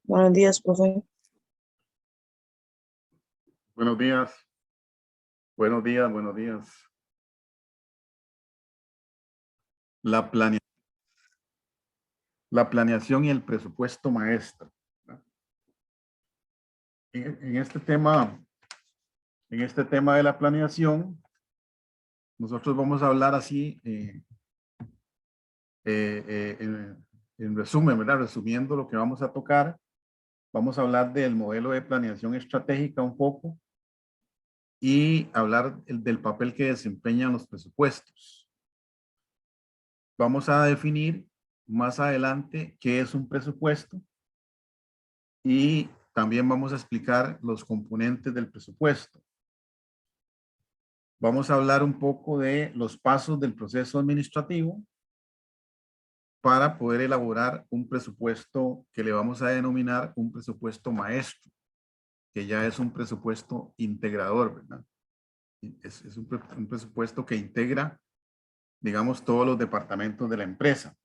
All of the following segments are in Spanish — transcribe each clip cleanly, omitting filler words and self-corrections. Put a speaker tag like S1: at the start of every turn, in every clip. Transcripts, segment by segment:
S1: Buenos días, profe.
S2: Buenos días. Buenos días, buenos días. La planeación y el presupuesto maestro. En este tema de la planeación, nosotros vamos a hablar así, en resumen, ¿verdad? Resumiendo lo que vamos a tocar, vamos a hablar del modelo de planeación estratégica un poco y hablar del papel que desempeñan los presupuestos. Vamos a definir más adelante qué es un presupuesto y también vamos a explicar los componentes del presupuesto. Vamos a hablar un poco de los pasos del proceso administrativo para poder elaborar un presupuesto que le vamos a denominar un presupuesto maestro, que ya es un presupuesto integrador, ¿verdad? Es un presupuesto que integra, digamos, todos los departamentos de la empresa.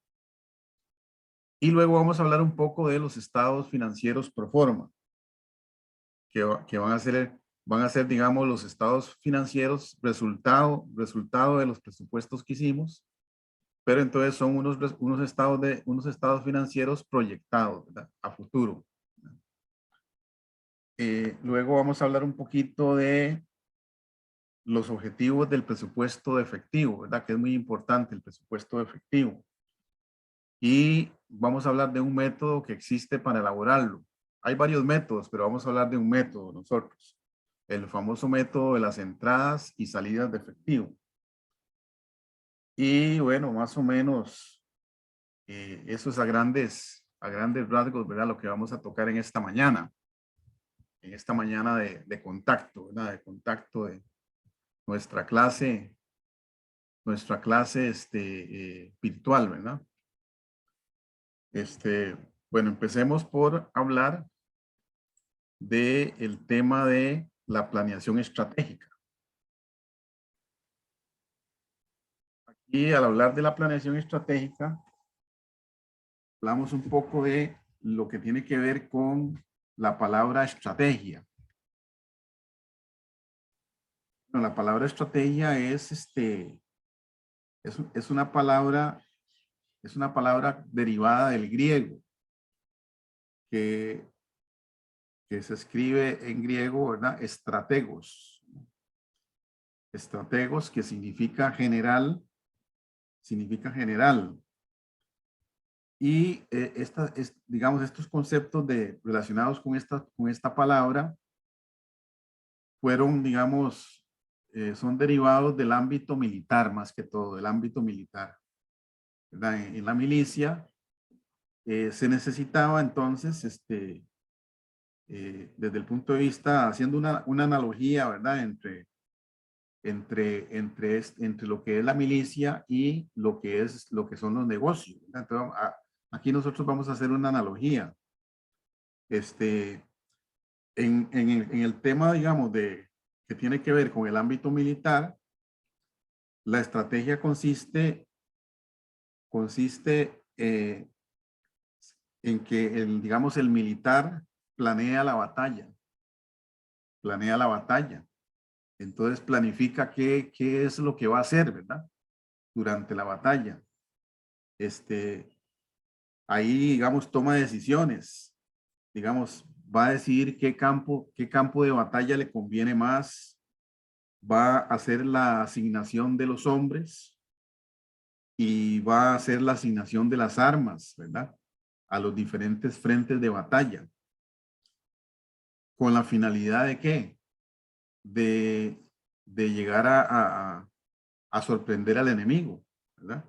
S2: Y luego vamos a hablar un poco de los estados financieros pro forma, que van a ser, digamos, los estados financieros resultado de los presupuestos que hicimos, pero entonces son unos estados financieros proyectados, ¿verdad? A futuro. Luego vamos a hablar un poquito de los objetivos del presupuesto efectivo, ¿verdad? Que es muy importante el presupuesto efectivo. Y vamos a hablar de un método que existe para elaborarlo. Hay varios métodos, pero vamos a hablar de un método nosotros. El famoso método de las entradas y salidas de efectivo. Y bueno, más o menos eso es a grandes rasgos, ¿verdad? Lo que vamos a tocar en esta mañana. En esta mañana de contacto, ¿verdad? De contacto de nuestra clase virtual, ¿verdad? Bueno, empecemos por hablar del tema de la planeación estratégica. Aquí, al hablar de la planeación estratégica, hablamos un poco de lo que tiene que ver con la palabra estrategia. Bueno, la palabra estrategia es una palabra derivada del griego, que se escribe en griego, ¿verdad? Estrategos. Estrategos, que significa general. Y digamos, estos conceptos relacionados con esta palabra fueron, digamos, son derivados del ámbito militar, más que todo, del ámbito militar, ¿verdad? En la milicia se necesitaba entonces, desde el punto de vista, haciendo una analogía, ¿verdad? Entre lo que es la milicia y lo que son los negocios, ¿verdad? Entonces, aquí nosotros vamos a hacer una analogía. En el tema, digamos, que tiene que ver con el ámbito militar, la estrategia consiste en que digamos, el militar planea la batalla. Entonces planifica qué es lo que va a hacer, ¿verdad? Durante la batalla. Ahí, digamos, toma decisiones. Digamos, va a decidir qué campo de batalla le conviene más. Va a hacer la asignación de los hombres y va a hacer la asignación de las armas, ¿verdad? A los diferentes frentes de batalla. ¿Con la finalidad de qué? De llegar a sorprender al enemigo, ¿verdad?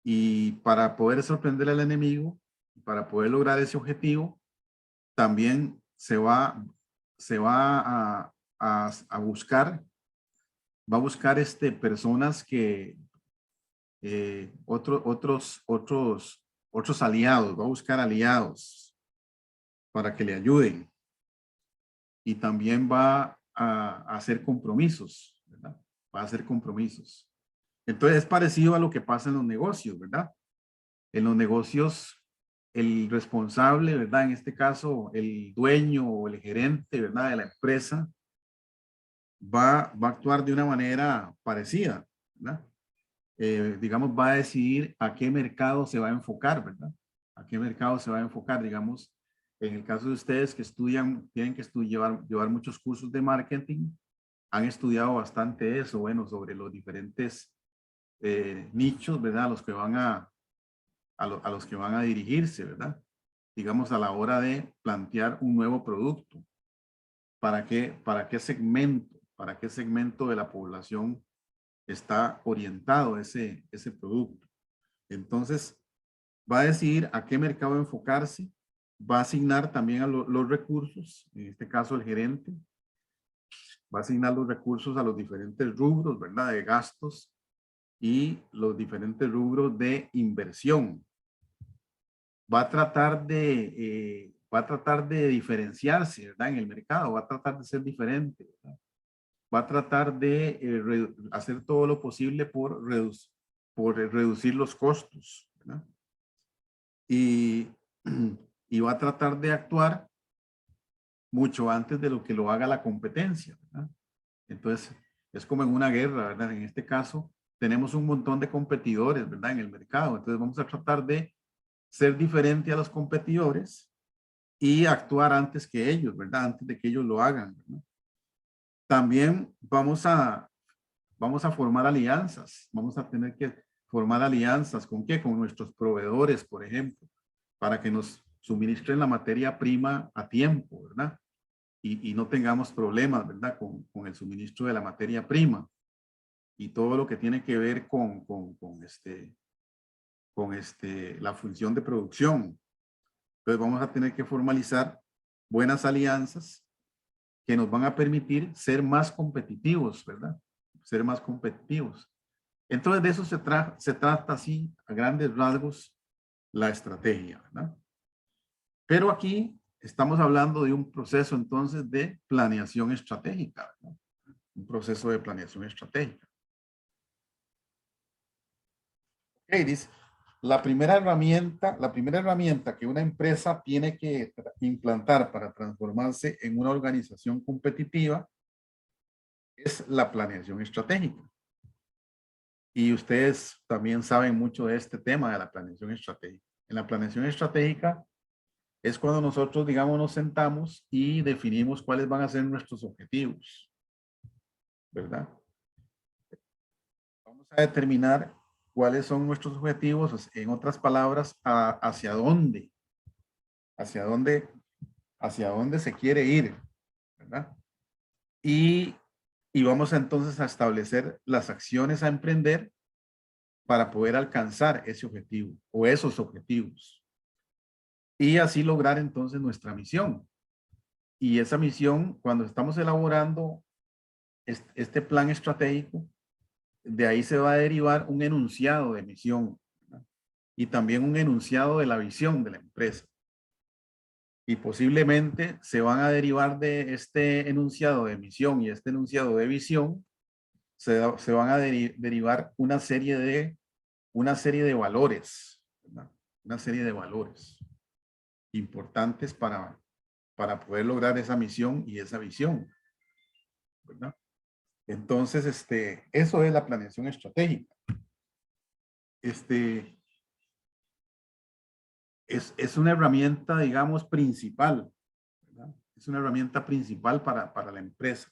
S2: Y para poder sorprender al enemigo, para poder lograr ese objetivo, también se va a buscar, personas que, otros aliados, va a buscar aliados para que le ayuden. y también va a hacer compromisos, ¿verdad? Va a hacer compromisos. Entonces es parecido a lo que pasa en los negocios, ¿verdad? En los negocios, el responsable, ¿verdad? En este caso, el dueño o el gerente, ¿verdad? De la empresa va a actuar de una manera parecida, ¿verdad? Digamos, va a decidir a qué mercado se va a enfocar, ¿verdad? A qué mercado se va a enfocar, digamos, en el caso de ustedes que estudian, tienen que llevar muchos cursos de marketing, han estudiado bastante eso, bueno, sobre los diferentes nichos, ¿verdad? Los que van a los que van a dirigirse, ¿verdad? Digamos, a la hora de plantear un nuevo producto. ¿Para qué segmento de la población está orientado ese producto? Entonces, va a decidir a qué mercado enfocarse, va a asignar también a los recursos, en este caso el gerente, va a asignar los recursos a los diferentes rubros, ¿verdad? De gastos y los diferentes rubros de inversión. Va a tratar de diferenciarse, ¿verdad? En el mercado, va a tratar de ser diferente, ¿verdad? Va a tratar de hacer todo lo posible por reducir los costos, ¿verdad? Y, y va a tratar de actuar mucho antes de lo que lo haga la competencia, ¿verdad? Entonces, es como en una guerra, ¿verdad? En este caso, tenemos un montón de competidores, ¿verdad? En el mercado. Entonces, vamos a tratar de ser diferente a los competidores y actuar antes que ellos, ¿verdad? Antes de que ellos lo hagan, ¿verdad? También vamos a formar alianzas. Vamos a tener que formar alianzas. ¿Con qué? Con nuestros proveedores, por ejemplo, para que nos suministren la materia prima a tiempo, ¿verdad? Y no tengamos problemas, ¿verdad? Con el suministro de la materia prima y todo lo que tiene que ver con la función de producción. Entonces vamos a tener que formalizar buenas alianzas que nos van a permitir ser más competitivos, ¿verdad? Ser más competitivos. Entonces de eso se trata así, a grandes rasgos, la estrategia, ¿verdad? Pero aquí estamos hablando de un proceso entonces de planeación estratégica, ¿verdad? Un proceso de planeación estratégica. Ok, dice, la primera herramienta que una empresa tiene que implantar para transformarse en una organización competitiva es la planeación estratégica. Y ustedes también saben mucho de este tema de la planeación estratégica. En la planeación estratégica es cuando nosotros, digamos, nos sentamos y definimos cuáles van a ser nuestros objetivos, ¿verdad? Vamos a determinar cuáles son nuestros objetivos, en otras palabras, hacia dónde se quiere ir, ¿verdad? Y vamos entonces a establecer las acciones a emprender para poder alcanzar ese objetivo o esos objetivos. Y así lograr entonces nuestra misión. Y esa misión, cuando estamos elaborando este plan estratégico, de ahí se va a derivar un enunciado de misión, ¿verdad? Y también un enunciado de la visión de la empresa. Y posiblemente se van a derivar de este enunciado de misión y este enunciado de visión, se van a derivar una serie de valores, ¿verdad? Una serie de valores importantes para poder lograr esa misión y esa visión, ¿verdad? Entonces, eso es la planeación estratégica. Es una herramienta, digamos, principal, ¿verdad? Es una herramienta principal para la empresa,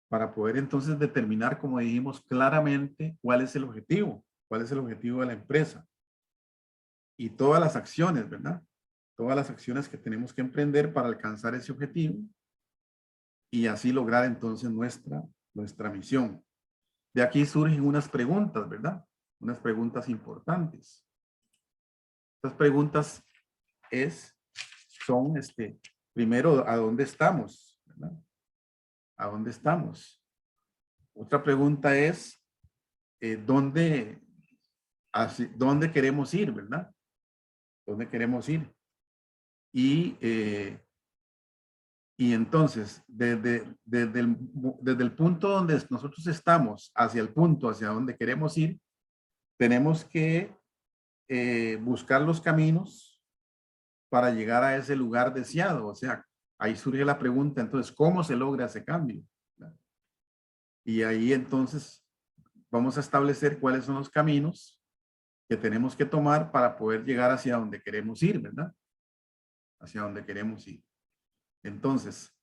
S2: para poder entonces determinar, como dijimos, claramente cuál es el objetivo de la empresa y todas las acciones, ¿verdad? Todas las acciones que tenemos que emprender para alcanzar ese objetivo y así lograr entonces nuestra misión. De aquí surgen unas preguntas, ¿verdad? Unas preguntas importantes. Estas preguntas son, primero, ¿a dónde estamos? ¿Verdad? ¿A dónde estamos? Otra pregunta es, ¿dónde queremos ir? ¿Verdad? ¿Dónde queremos ir? Y Y entonces, desde el punto donde nosotros estamos hacia el punto hacia donde queremos ir, tenemos que buscar los caminos para llegar a ese lugar deseado. O sea, ahí surge la pregunta, entonces, ¿cómo se logra ese cambio? Y ahí entonces vamos a establecer cuáles son los caminos que tenemos que tomar para poder llegar hacia donde queremos ir, ¿verdad? Hacia donde queremos ir. Entonces,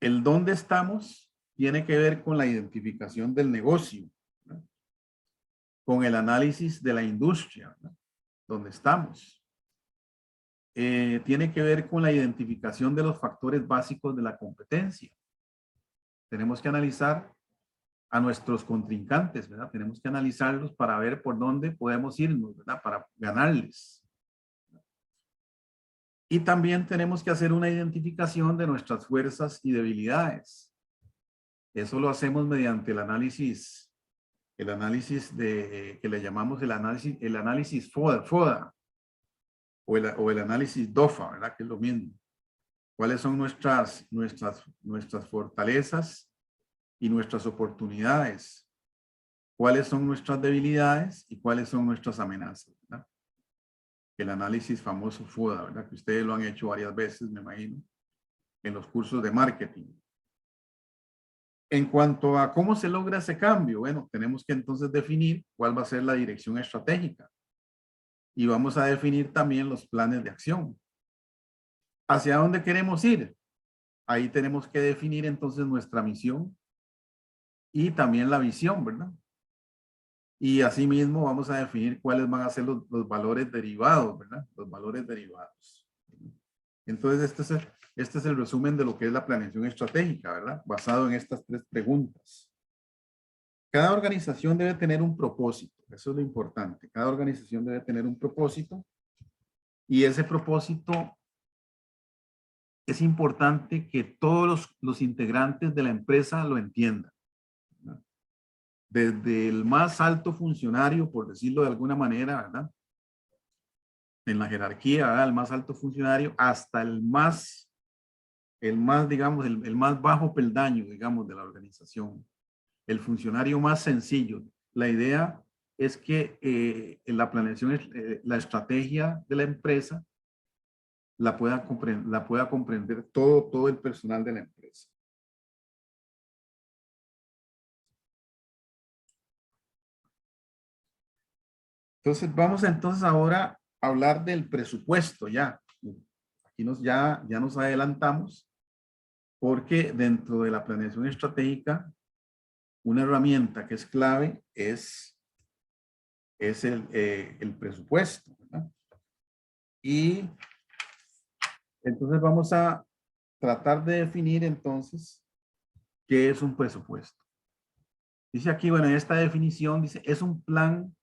S2: el dónde estamos tiene que ver con la identificación del negocio, ¿verdad? Con el análisis de la industria, ¿verdad? Donde estamos. Tiene que ver con la identificación de los factores básicos de la competencia. Tenemos que analizar a nuestros contrincantes, ¿verdad? Tenemos que analizarlos para ver por dónde podemos irnos, ¿verdad? Para ganarles. Y también tenemos que hacer una identificación de nuestras fuerzas y debilidades. Eso lo hacemos mediante el análisis de, que le llamamos el análisis FODA o el análisis DOFA, ¿verdad? Que es lo mismo. ¿Cuáles son nuestras fortalezas y nuestras oportunidades? ¿Cuáles son nuestras debilidades y cuáles son nuestras amenazas? ¿Verdad? El análisis famoso FODA, ¿verdad? Que ustedes lo han hecho varias veces, me imagino, en los cursos de marketing. En cuanto a cómo se logra ese cambio, bueno, tenemos que entonces definir cuál va a ser la dirección estratégica. Y vamos a definir también los planes de acción. ¿Hacia dónde queremos ir? Ahí tenemos que definir entonces nuestra misión y también la visión, ¿verdad? Y asimismo vamos a definir cuáles van a ser los valores derivados, ¿verdad? Los valores derivados. Entonces, este es el resumen de lo que es la planeación estratégica, ¿verdad? Basado en estas 3 preguntas. Cada organización debe tener un propósito, eso es lo importante. Cada organización debe tener un propósito y ese propósito es importante que todos los integrantes de la empresa lo entiendan, ¿verdad? Desde el más alto funcionario, por decirlo de alguna manera, ¿verdad? En la jerarquía, ¿verdad? El más alto funcionario, hasta digamos, el más bajo peldaño, digamos, de la organización. El funcionario más sencillo. La idea es que en la planeación, la estrategia de la empresa la pueda comprender todo el personal de la empresa. Entonces, vamos entonces ahora a hablar del presupuesto ya. Aquí ya nos adelantamos porque dentro de la planeación estratégica, una herramienta que es clave es el presupuesto, ¿verdad? Y entonces vamos a tratar de definir entonces qué es un presupuesto. Dice aquí, bueno, en esta definición dice, es un plan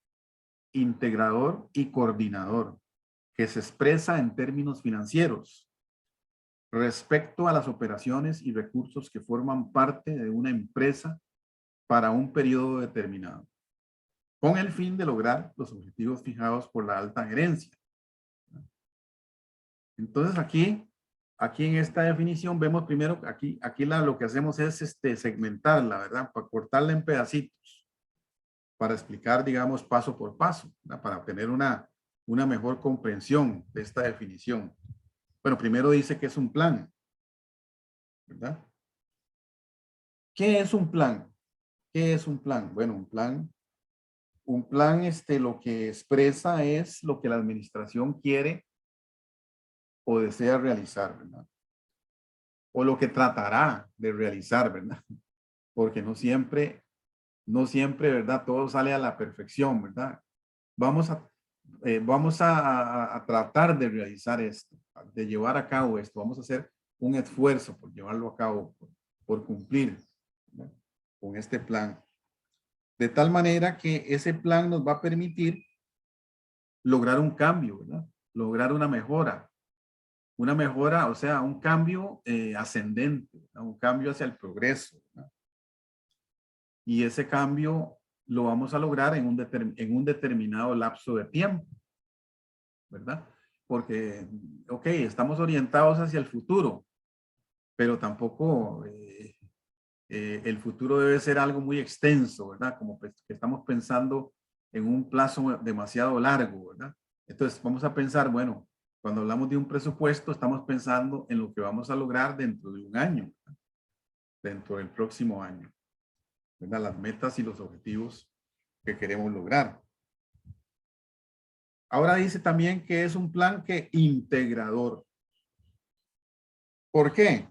S2: integrador y coordinador que se expresa en términos financieros respecto a las operaciones y recursos que forman parte de una empresa para un periodo determinado, con el fin de lograr los objetivos fijados por la alta gerencia. Entonces aquí en esta definición vemos primero, aquí lo que hacemos es segmentarla, ¿verdad? Para cortarla en pedacitos, para explicar, digamos, paso por paso, ¿verdad? Para obtener una mejor comprensión de esta definición. Bueno, primero dice que es un plan, ¿verdad? ¿Qué es un plan? ¿Qué es un plan? Bueno, un plan lo que expresa es lo que la administración quiere o desea realizar, ¿verdad? O lo que tratará de realizar, ¿verdad? Porque no siempre, ¿verdad? Todo sale a la perfección, ¿verdad? Vamos a tratar de realizar esto, de llevar a cabo esto. Vamos a hacer un esfuerzo por llevarlo a cabo, por cumplir, ¿verdad? Con este plan. De tal manera que ese plan nos va a permitir lograr un cambio, ¿verdad? Lograr una mejora, o sea, un cambio ascendente, ¿verdad? Un cambio hacia el progreso, ¿verdad? Y ese cambio lo vamos a lograr en un determinado lapso de tiempo, ¿verdad? Porque, ok, estamos orientados hacia el futuro, pero tampoco el futuro debe ser algo muy extenso, ¿verdad? Como que estamos pensando en un plazo demasiado largo, ¿verdad? Entonces vamos a pensar, bueno, cuando hablamos de un presupuesto, estamos pensando en lo que vamos a lograr dentro de un año, ¿verdad? Dentro del próximo año, ¿verdad? Las metas y los objetivos que queremos lograr. Ahora dice también que es un plan que integrador. ¿Por qué?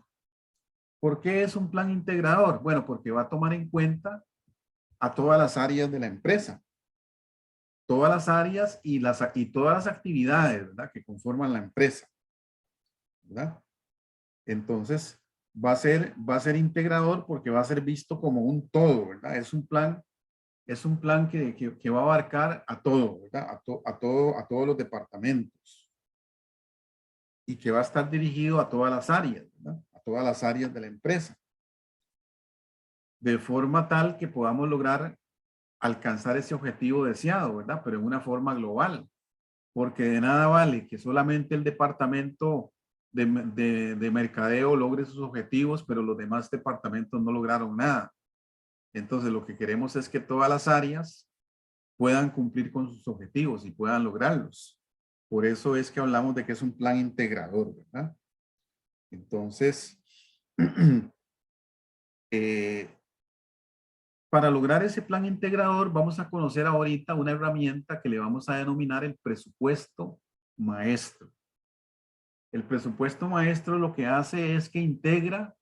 S2: ¿Por qué es un plan integrador? Bueno, porque va a tomar en cuenta a todas las áreas de la empresa, todas las áreas y todas las actividades, ¿verdad? Que conforman la empresa, ¿verdad? Entonces, va a ser integrador porque va a ser visto como un todo, ¿verdad? Es un plan que va a abarcar a todo, ¿verdad? A todos los departamentos y que va a estar dirigido a todas las áreas, ¿verdad? A todas las áreas de la empresa. De forma tal que podamos lograr alcanzar ese objetivo deseado, ¿verdad? Pero en una forma global, porque de nada vale que solamente el departamento de mercadeo logre sus objetivos, pero los demás departamentos no lograron nada. Entonces, lo que queremos es que todas las áreas puedan cumplir con sus objetivos y puedan lograrlos. Por eso es que hablamos de que es un plan integrador, ¿verdad? Entonces, para lograr ese plan integrador, vamos a conocer ahorita una herramienta que le vamos a denominar el presupuesto maestro. El presupuesto maestro lo que hace es que integra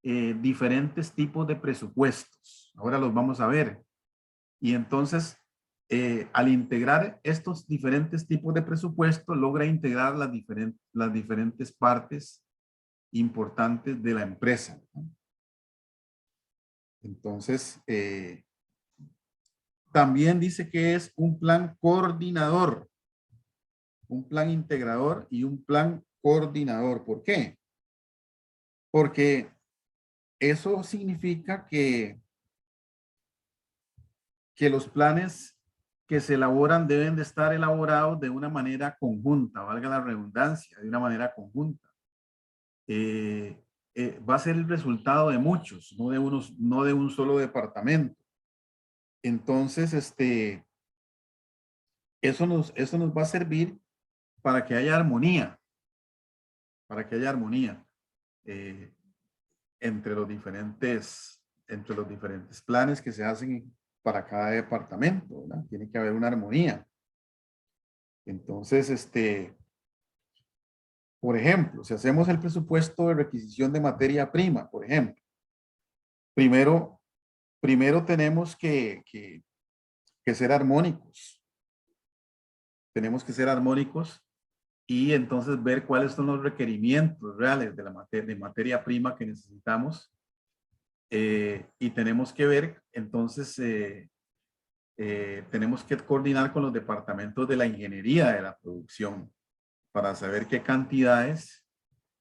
S2: diferentes tipos de presupuestos. Ahora los vamos a ver. Y entonces, al integrar estos diferentes tipos de presupuesto, logra integrar las diferentes partes importantes de la empresa, ¿no? Entonces, también dice que es un plan coordinador, un plan integrador y un plan coordinador. ¿Por qué? Porque eso significa que los planes que se elaboran deben de estar elaborados de una manera conjunta, valga la redundancia, de una manera conjunta. Va a ser el resultado de muchos, no de un solo departamento. Entonces, eso nos va a servir para que haya armonía, eh, entre los diferentes planes que se hacen para cada departamento, ¿verdad? Tiene que haber una armonía. Entonces, por ejemplo, si hacemos el presupuesto de requisición de materia prima, por ejemplo, primero tenemos que ser armónicos. Tenemos que ser armónicos y entonces ver cuáles son los requerimientos reales de materia prima que necesitamos. Y tenemos que ver, entonces, tenemos que coordinar con los departamentos de la ingeniería de la producción para saber qué cantidades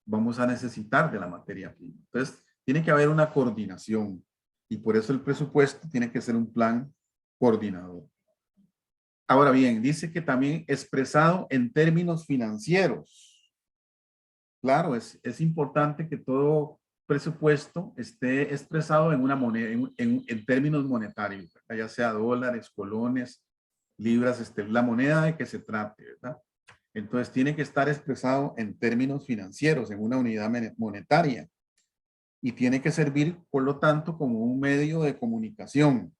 S2: vamos a necesitar de la materia prima. Entonces, tiene que haber una coordinación y por eso el presupuesto tiene que ser un plan coordinador. Ahora bien, dice que también expresado en términos financieros. Claro, es importante que todo presupuesto esté expresado en una moneda, en términos monetarios, ¿verdad? Ya sea dólares, colones, libras, la moneda de que se trate, ¿verdad? Entonces tiene que estar expresado en términos financieros, en una unidad monetaria. Y tiene que servir, por lo tanto, como un medio de comunicación,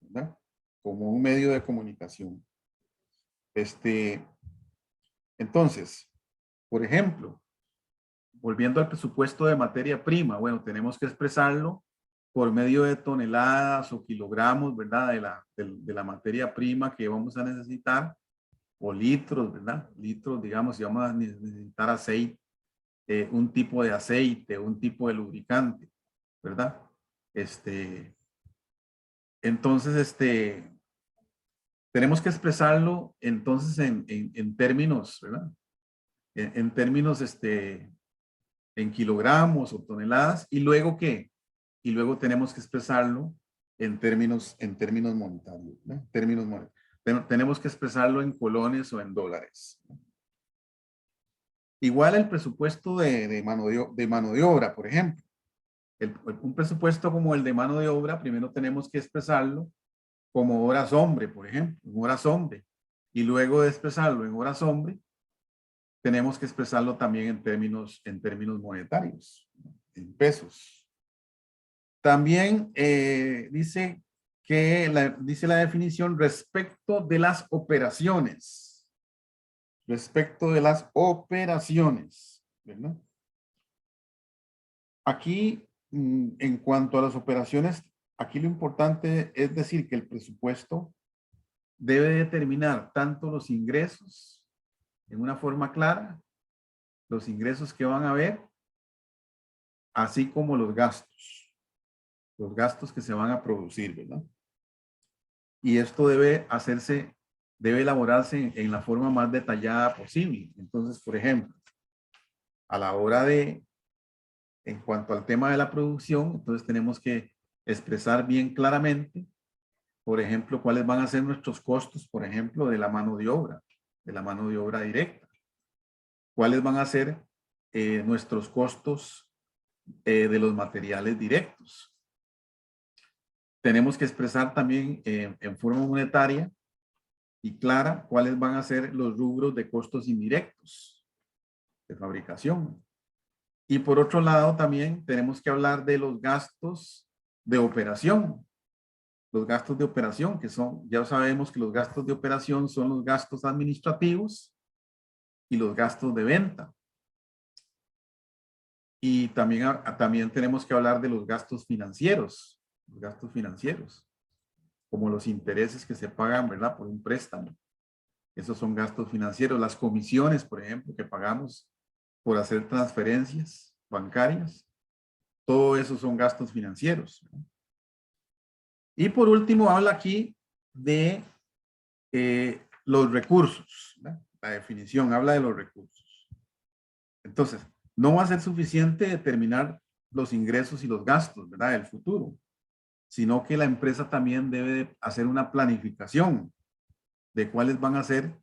S2: ¿verdad? Como un medio de comunicación. Entonces, por ejemplo, volviendo al presupuesto de materia prima, bueno, tenemos que expresarlo por medio de toneladas o kilogramos, ¿verdad? De la materia prima que vamos a necesitar, o litros, ¿verdad? Litros, digamos, si vamos a necesitar aceite, un tipo de aceite, un tipo de lubricante, ¿verdad? Entonces, tenemos que expresarlo entonces en términos, ¿verdad? En términos, en kilogramos o toneladas, y luego ¿qué? Y luego tenemos que expresarlo en términos monetarios, ¿no? Tenemos que expresarlo en colones o en dólares, ¿no? Igual el presupuesto de mano de obra, por ejemplo. Un presupuesto como el de mano de obra, primero tenemos que expresarlo como horas hombre, por ejemplo, en horas hombre. Y luego de expresarlo en horas hombre, tenemos que expresarlo también en términos monetarios, en pesos. También dice dice la definición respecto de las operaciones. Respecto de las operaciones, ¿verdad? Aquí, en cuanto a las operaciones, aquí lo importante es decir que el presupuesto debe determinar tanto los ingresos en una forma clara, los ingresos que van a haber, así como los gastos que se van a producir, ¿verdad? Y esto debe elaborarse en la forma más detallada posible. Entonces, por ejemplo, a la hora en cuanto al tema de la producción, entonces tenemos que expresar bien claramente, por ejemplo, cuáles van a ser nuestros costos, por ejemplo, de la mano de obra directa. Cuáles van a ser nuestros costos de los materiales directos. Tenemos que expresar también en forma monetaria y clara cuáles van a ser los rubros de costos indirectos de fabricación. Y por otro lado también tenemos que hablar de los gastos de operación. Los gastos de operación que son, ya sabemos que los gastos de operación son los gastos administrativos y los gastos de venta. Y también tenemos que hablar de los gastos financieros, como los intereses que se pagan, ¿verdad? Por un préstamo. Esos son gastos financieros. Las comisiones, por ejemplo, que pagamos por hacer transferencias bancarias. Todo eso son gastos financieros, ¿no? Y por último, habla aquí de los recursos, ¿verdad? La definición habla de los recursos. Entonces, no va a ser suficiente determinar los ingresos y los gastos, ¿verdad? Del futuro, sino que la empresa también debe hacer una planificación de cuáles van a ser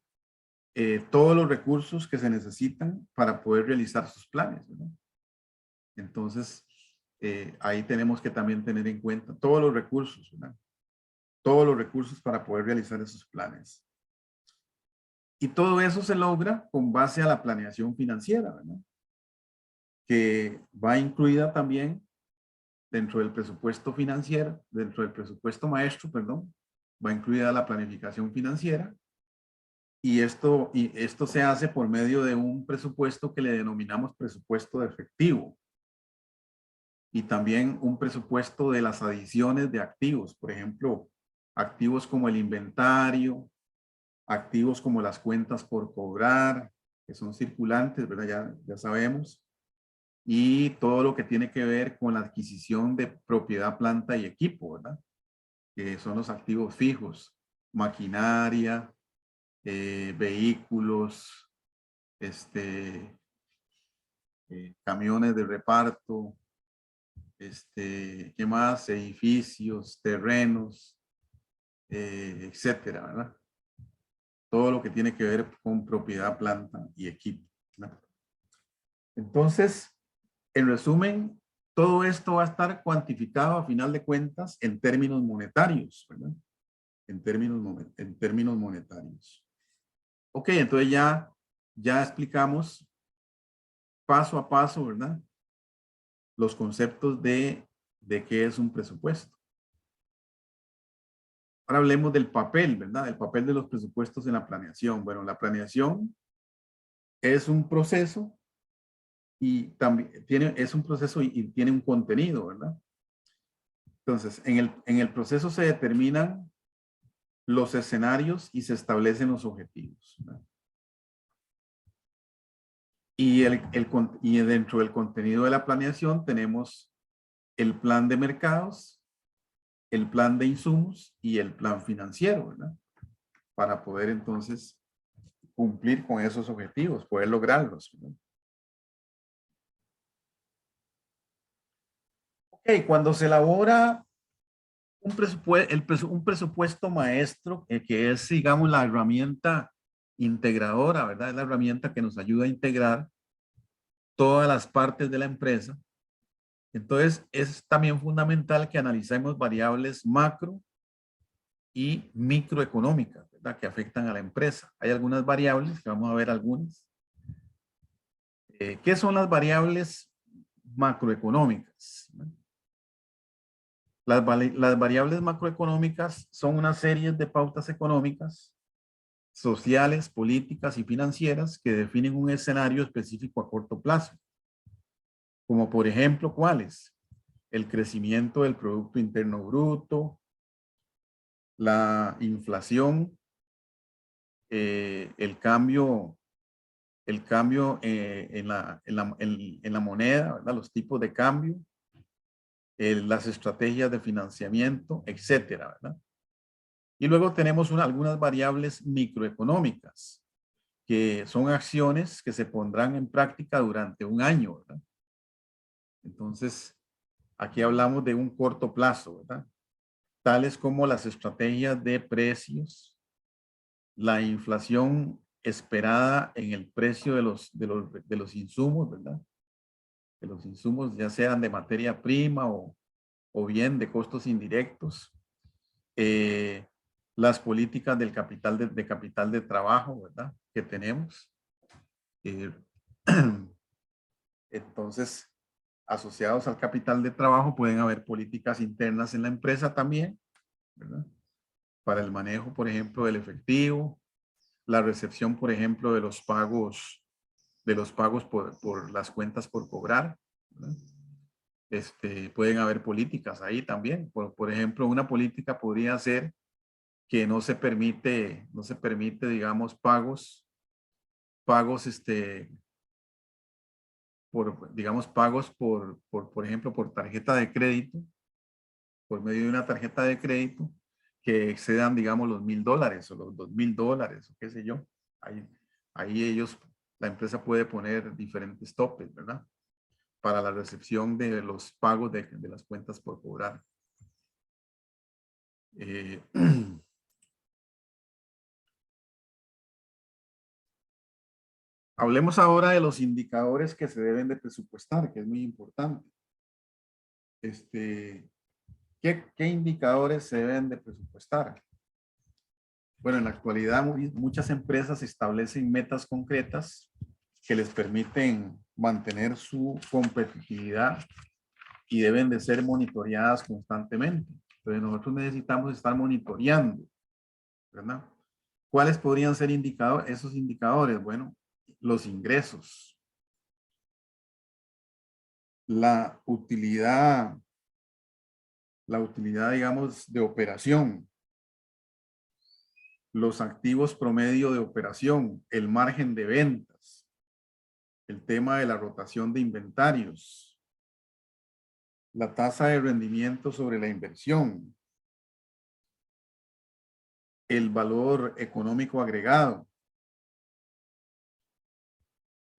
S2: todos los recursos que se necesitan para poder realizar sus planes, ¿verdad? Entonces, ahí tenemos que también tener en cuenta todos los recursos, ¿verdad? Todos los recursos para poder realizar esos planes. Y todo eso se logra con base a la planeación financiera, ¿verdad? Que va incluida también dentro del presupuesto financiero, dentro del presupuesto maestro, perdón, va incluida la planificación financiera. Y esto se hace por medio de un presupuesto que le denominamos presupuesto de efectivo. Y también un presupuesto de las adiciones de activos. Por ejemplo, activos como el inventario, activos como las cuentas por cobrar, que son circulantes, ¿verdad? Ya sabemos. Y todo lo que tiene que ver con la adquisición de propiedad, planta y equipo, ¿verdad? Que son los activos fijos, maquinaria, vehículos, camiones de reparto, ¿qué más? Edificios, terrenos, etcétera, ¿verdad? Todo lo que tiene que ver con propiedad, planta y equipo, ¿verdad? Entonces, en resumen, todo esto va a estar cuantificado a final de cuentas en términos monetarios, ¿verdad? En términos monetarios. Ok, entonces ya explicamos paso a paso, ¿verdad? Los conceptos de qué es un presupuesto. Ahora hablemos del papel, ¿verdad? El papel de los presupuestos en la planeación. Bueno, la planeación es un proceso y también es un proceso y tiene un contenido, ¿verdad? Entonces, en el proceso se determinan los escenarios y se establecen los objetivos, ¿verdad? Y dentro del contenido de la planeación tenemos el plan de mercados, el plan de insumos y el plan financiero, ¿verdad? Para poder entonces cumplir con esos objetivos, poder lograrlos, ¿verdad? Ok, cuando se elabora un presupuesto maestro, que es, digamos, la herramienta integradora, ¿verdad? Es la herramienta que nos ayuda a integrar todas las partes de la empresa. Entonces, es también fundamental que analicemos variables macro y microeconómicas, ¿verdad?, que afectan a la empresa. Hay algunas variables, que vamos a ver algunas. ¿Qué son las variables macroeconómicas? Las variables macroeconómicas son una serie de pautas económicas, sociales, políticas y financieras que definen un escenario específico a corto plazo. Como por ejemplo, ¿cuáles? El crecimiento del Producto Interno Bruto, la inflación, el cambio en la moneda, ¿verdad?, los tipos de cambio, las estrategias de financiamiento, etcétera, ¿verdad? Y luego tenemos algunas variables microeconómicas, que son acciones que se pondrán en práctica durante un año, ¿verdad? Entonces, aquí hablamos de un corto plazo, ¿verdad? Tales como las estrategias de precios, la inflación esperada en el precio de los insumos, ¿verdad? De los insumos, ya sean de materia prima o bien de costos indirectos. Las políticas del capital de capital de trabajo, ¿verdad?, que tenemos. Entonces, asociados al capital de trabajo pueden haber políticas internas en la empresa también, ¿verdad?, para el manejo, por ejemplo, del efectivo, la recepción, por ejemplo, de los pagos por las cuentas por cobrar, ¿verdad? Pueden haber políticas ahí también. Por ejemplo, una política podría ser que no se permite, digamos, pagos, por ejemplo, por tarjeta de crédito, por medio de una tarjeta de crédito, que excedan, digamos, los $1,000 o los $2,000 o qué sé yo. Ahí la empresa puede poner diferentes topes, ¿verdad?, para la recepción de los pagos de las cuentas por cobrar. Hablemos ahora de los indicadores que se deben de presupuestar, que es muy importante. ¿Qué indicadores se deben de presupuestar? Bueno, en la actualidad muchas empresas establecen metas concretas que les permiten mantener su competitividad y deben de ser monitoreadas constantemente. Entonces nosotros necesitamos estar monitoreando, ¿verdad? ¿Cuáles podrían ser esos indicadores? Bueno, los ingresos, la utilidad, digamos, de operación, los activos promedio de operación, el margen de ventas, el tema de la rotación de inventarios, la tasa de rendimiento sobre la inversión, el valor económico agregado,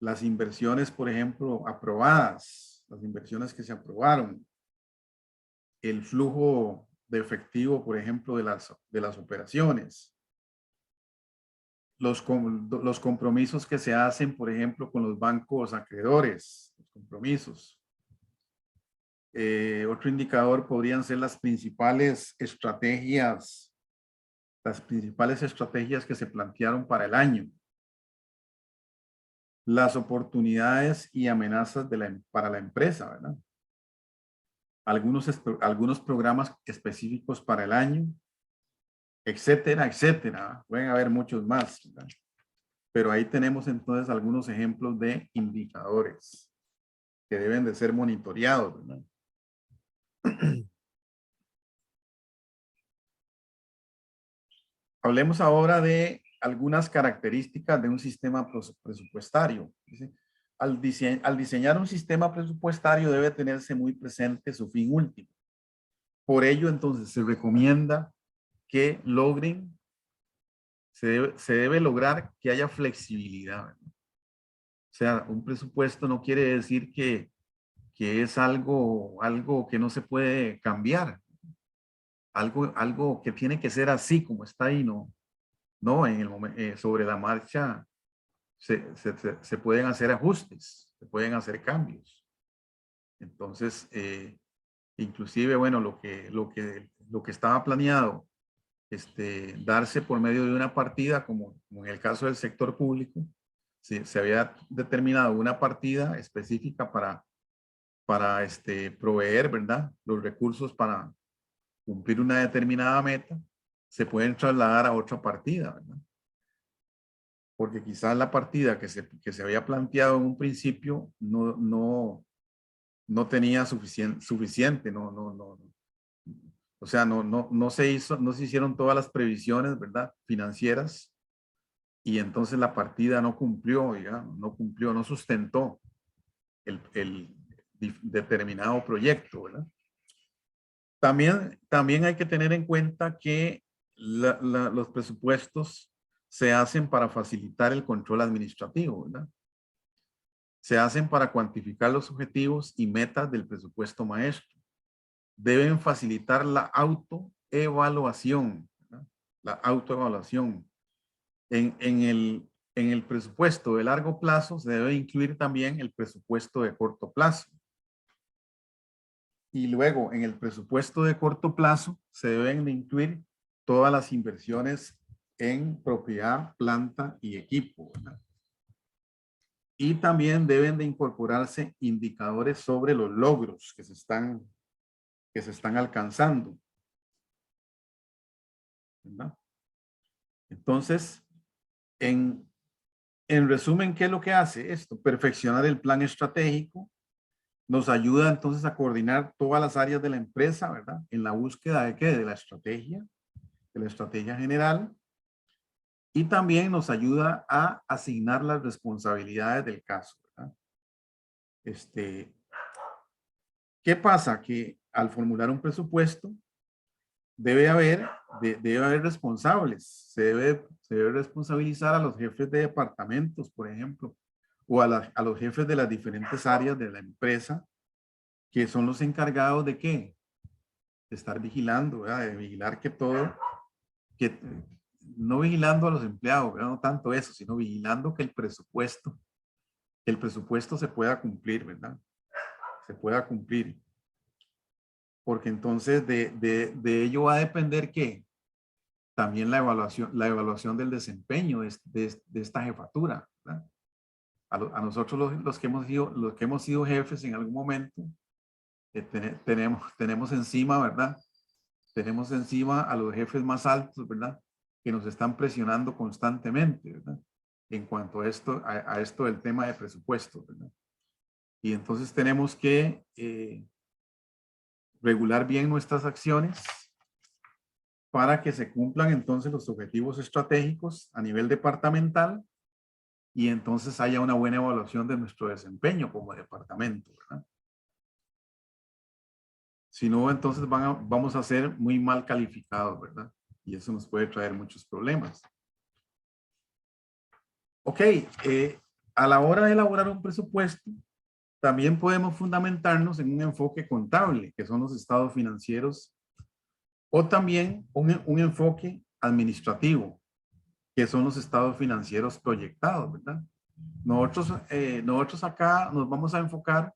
S2: las inversiones, por ejemplo, aprobadas, las inversiones que se aprobaron, el flujo de efectivo, por ejemplo, de las operaciones, los compromisos que se hacen, por ejemplo, con los bancos acreedores, los compromisos. Otro indicador podrían ser las principales estrategias que se plantearon para el año. Las oportunidades y amenazas para la empresa, ¿verdad? Algunos programas específicos para el año, etcétera, etcétera. Pueden haber muchos más, ¿verdad? Pero ahí tenemos entonces algunos ejemplos de indicadores que deben de ser monitoreados, ¿verdad? Hablemos ahora de algunas características de un sistema presupuestario. Al diseñar un sistema presupuestario debe tenerse muy presente su fin último. Por ello, entonces, se recomienda que se debe lograr que haya flexibilidad, ¿verdad? O sea, un presupuesto no quiere decir que es algo que no se puede cambiar. Algo que tiene que ser así como está ahí, no en el momento, sobre la marcha se pueden hacer ajustes, se pueden hacer cambios. Entonces, inclusive, bueno, lo que estaba planeado darse por medio de una partida, como en el caso del sector público, se había determinado una partida específica para proveer, ¿verdad?, los recursos para cumplir una determinada meta, se pueden trasladar a otra partida, ¿verdad? Porque quizás la partida que se había planteado en un principio no tenía suficiente, o sea, no se hicieron todas las previsiones, ¿verdad?, financieras, y entonces la partida no cumplió, digamos, no sustentó el determinado proyecto, ¿verdad? También hay que tener en cuenta que los presupuestos se hacen para facilitar el control administrativo, ¿verdad? Se hacen para cuantificar los objetivos y metas del presupuesto maestro. Deben facilitar la autoevaluación, ¿verdad? La autoevaluación. En el presupuesto de largo plazo se debe incluir también el presupuesto de corto plazo. Y luego en el presupuesto de corto plazo se deben de incluir todas las inversiones en propiedad, planta y equipo, ¿verdad? Y también deben de incorporarse indicadores sobre los logros que se están alcanzando, ¿verdad? Entonces, en resumen, ¿qué es lo que hace esto? Perfeccionar el plan estratégico. Nos ayuda entonces a coordinar todas las áreas de la empresa, ¿verdad? En la búsqueda de ¿qué? De la estrategia general. Y también nos ayuda a asignar las responsabilidades del caso, ¿verdad? ¿Qué pasa? Que al formular un presupuesto debe haber responsables. Se debe responsabilizar a los jefes de departamentos, por ejemplo, o a los jefes de las diferentes áreas de la empresa, que son los encargados de ¿qué? De estar vigilando, ¿verdad? De vigilar que todo, que no vigilando a los empleados, ¿verdad? No tanto eso, sino vigilando que el presupuesto se pueda cumplir, ¿verdad? Se pueda cumplir. Porque entonces de ello va a depender ¿qué? También la evaluación del desempeño de esta jefatura, ¿verdad? A nosotros los que hemos sido jefes en algún momento, tenemos encima, ¿verdad? Tenemos encima a los jefes más altos, ¿verdad? Que nos están presionando constantemente, ¿verdad? En cuanto a esto del tema de presupuesto, ¿verdad? Y entonces tenemos que regular bien nuestras acciones para que se cumplan entonces los objetivos estratégicos a nivel departamental y entonces haya una buena evaluación de nuestro desempeño como departamento, ¿verdad? Si no, entonces vamos a ser muy mal calificados, ¿verdad? Y eso nos puede traer muchos problemas. Ok, a la hora de elaborar un presupuesto, también podemos fundamentarnos en un enfoque contable, que son los estados financieros, o también un enfoque administrativo, que son los estados financieros proyectados, ¿verdad? Nosotros acá nos vamos a enfocar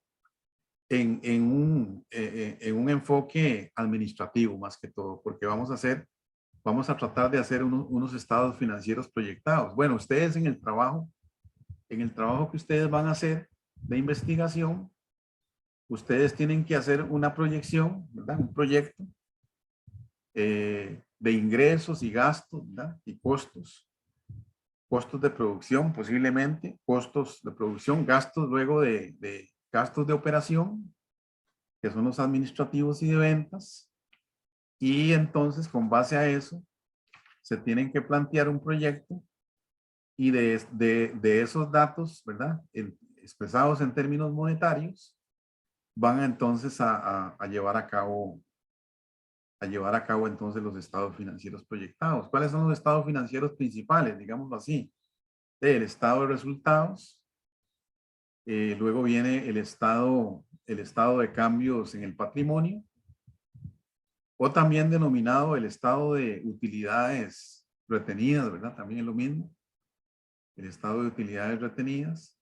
S2: en un enfoque administrativo más que todo, porque vamos a tratar de hacer unos estados financieros proyectados. Bueno, ustedes en el trabajo que ustedes van a hacer de investigación, ustedes tienen que hacer una proyección, ¿verdad? Un proyecto de ingresos y gastos, ¿verdad? Y costos de producción posiblemente, costos de producción, gastos luego de gastos de operación, que son los administrativos y de ventas. Y entonces con base a eso se tienen que plantear un proyecto y de esos datos, ¿verdad? Expresados en términos monetarios, van entonces a llevar a cabo entonces los estados financieros proyectados. ¿Cuáles son los estados financieros principales? Digámoslo así. El estado de resultados, luego viene el estado de cambios en el patrimonio, o también denominado el estado de utilidades retenidas, ¿verdad? También es lo mismo. el estado de utilidades retenidas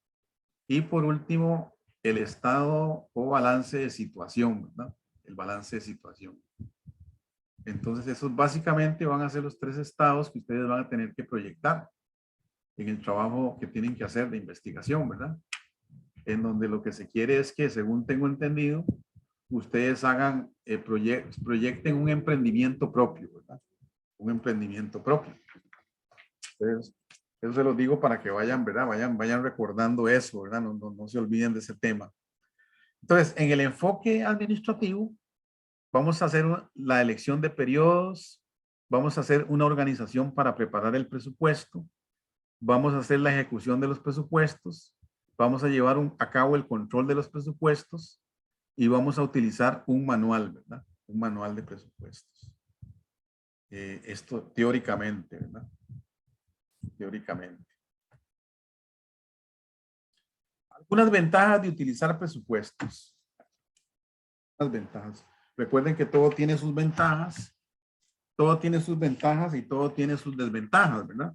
S2: y por último el estado o balance de situación, ¿verdad? El balance de situación. Entonces esos básicamente van a ser los 3 estados que ustedes van a tener que proyectar en el trabajo que tienen que hacer de investigación, ¿verdad? En donde lo que se quiere es que, según tengo entendido, ustedes hagan, proyecten un emprendimiento propio, ¿verdad? Un emprendimiento propio. Entonces, eso se los digo para que vayan, ¿verdad? Vayan recordando eso, ¿verdad? No se olviden de ese tema. Entonces, en el enfoque administrativo, vamos a hacer la elección de periodos, vamos a hacer una organización para preparar el presupuesto, vamos a hacer la ejecución de los presupuestos, vamos a llevar a cabo el control de los presupuestos y vamos a utilizar un manual, ¿verdad? Un manual de presupuestos. Esto teóricamente, ¿verdad? Teóricamente. Algunas ventajas de utilizar presupuestos. Las ventajas. Recuerden que todo tiene sus ventajas. Todo tiene sus ventajas y todo tiene sus desventajas, ¿verdad?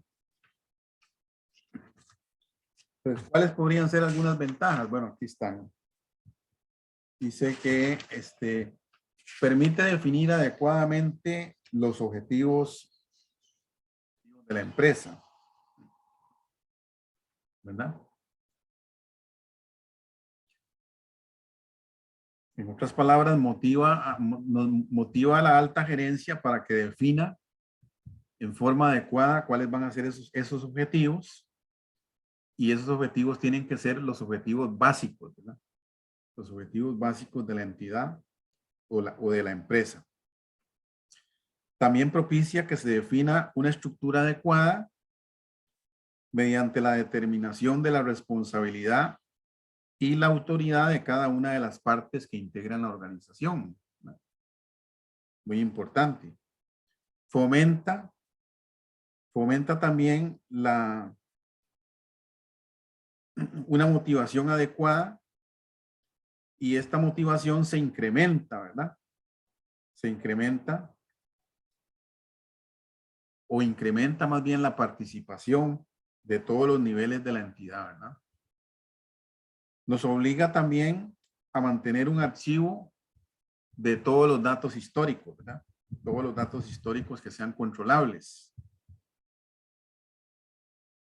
S2: Entonces, ¿cuáles podrían ser algunas ventajas? Bueno, aquí están. Dice que permite definir adecuadamente los objetivos de la empresa, ¿verdad? En otras palabras, motiva a la alta gerencia para que defina en forma adecuada cuáles van a ser esos objetivos, y esos objetivos tienen que ser los objetivos básicos, ¿verdad? Los objetivos básicos de la entidad o de la empresa. También propicia que se defina una estructura adecuada mediante la determinación de la responsabilidad y la autoridad de cada una de las partes que integran la organización, ¿verdad? Muy importante. Fomenta también una motivación adecuada, y esta motivación se incrementa, ¿verdad? Se incrementa o incrementa más bien la participación de todos los niveles de la entidad, ¿verdad? Nos obliga también a mantener un archivo de todos los datos históricos, ¿verdad? Todos los datos históricos que sean controlables.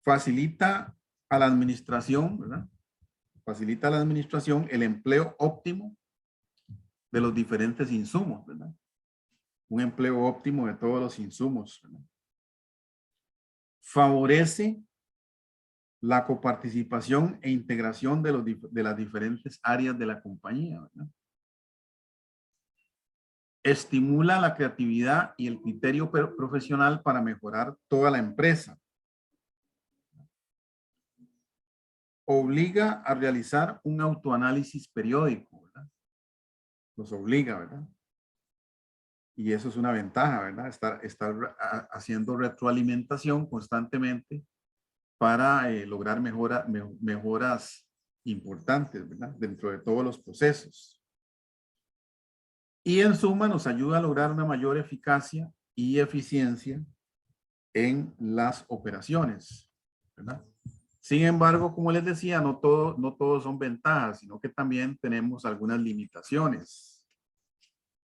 S2: Facilita a la administración, ¿verdad? Facilita a la administración el empleo óptimo de los diferentes insumos, ¿verdad? Un empleo óptimo de todos los insumos, ¿verdad? Favorece la coparticipación e integración de las diferentes áreas de la compañía, ¿verdad? Estimula la creatividad y el criterio profesional para mejorar toda la empresa. Obliga a realizar un autoanálisis periódico, ¿verdad? Nos obliga, ¿verdad? Y eso es una ventaja, ¿verdad? Estar haciendo retroalimentación constantemente para lograr mejoras importantes, ¿verdad? Dentro de todos los procesos. Y en suma nos ayuda a lograr una mayor eficacia y eficiencia en las operaciones, ¿verdad? Sin embargo, como les decía, no todos son ventajas, sino que también tenemos algunas limitaciones,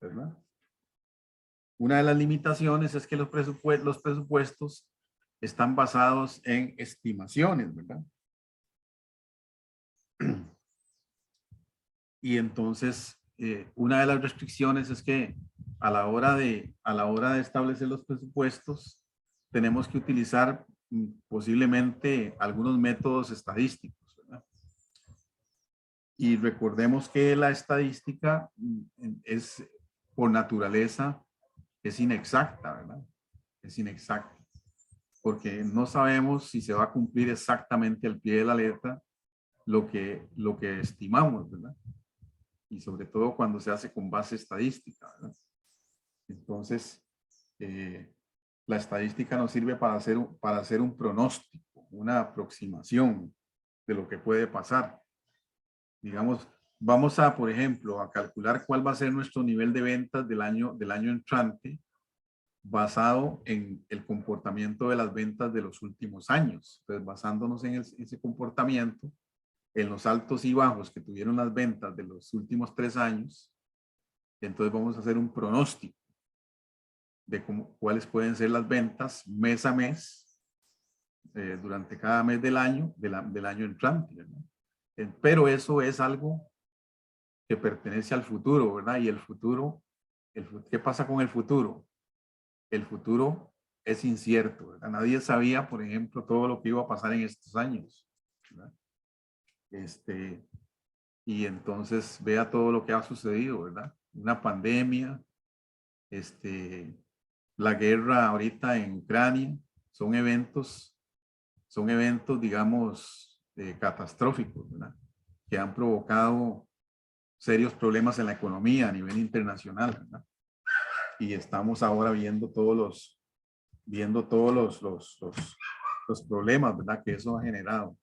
S2: ¿verdad? Una de las limitaciones es que los presupuestos están basados en estimaciones, ¿verdad? Y entonces, una de las restricciones es que a la hora de establecer los presupuestos, tenemos que utilizar posiblemente algunos métodos estadísticos, ¿verdad? Y recordemos que la estadística es, por naturaleza, es inexacta, ¿verdad? Es inexacta, porque no sabemos si se va a cumplir exactamente al pie de la letra lo que estimamos, ¿verdad? Y sobre todo cuando se hace con base estadística, ¿verdad? Entonces, la estadística nos sirve para hacer un pronóstico, una aproximación de lo que puede pasar. Digamos, vamos a, por ejemplo, a calcular cuál va a ser nuestro nivel de ventas del año entrante, basado en el comportamiento de las ventas de los últimos años. Entonces, basándonos en ese comportamiento, en los altos y bajos que tuvieron las ventas de los últimos 3 años, entonces vamos a hacer un pronóstico de cuáles pueden ser las ventas mes a mes, durante cada mes del año, del año entrante, ¿verdad? Pero eso es algo que pertenece al futuro, ¿verdad? Y el futuro, ¿qué pasa con el futuro? El futuro es incierto, ¿verdad? Nadie sabía, por ejemplo, todo lo que iba a pasar en estos años, ¿verdad? Y entonces vea todo lo que ha sucedido, ¿verdad? Una pandemia, la guerra ahorita en Ucrania, son eventos, digamos, catastróficos, ¿verdad? Que han provocado serios problemas en la economía a nivel internacional, ¿verdad? Y estamos ahora viendo todos los problemas, ¿verdad? Que eso ha generado.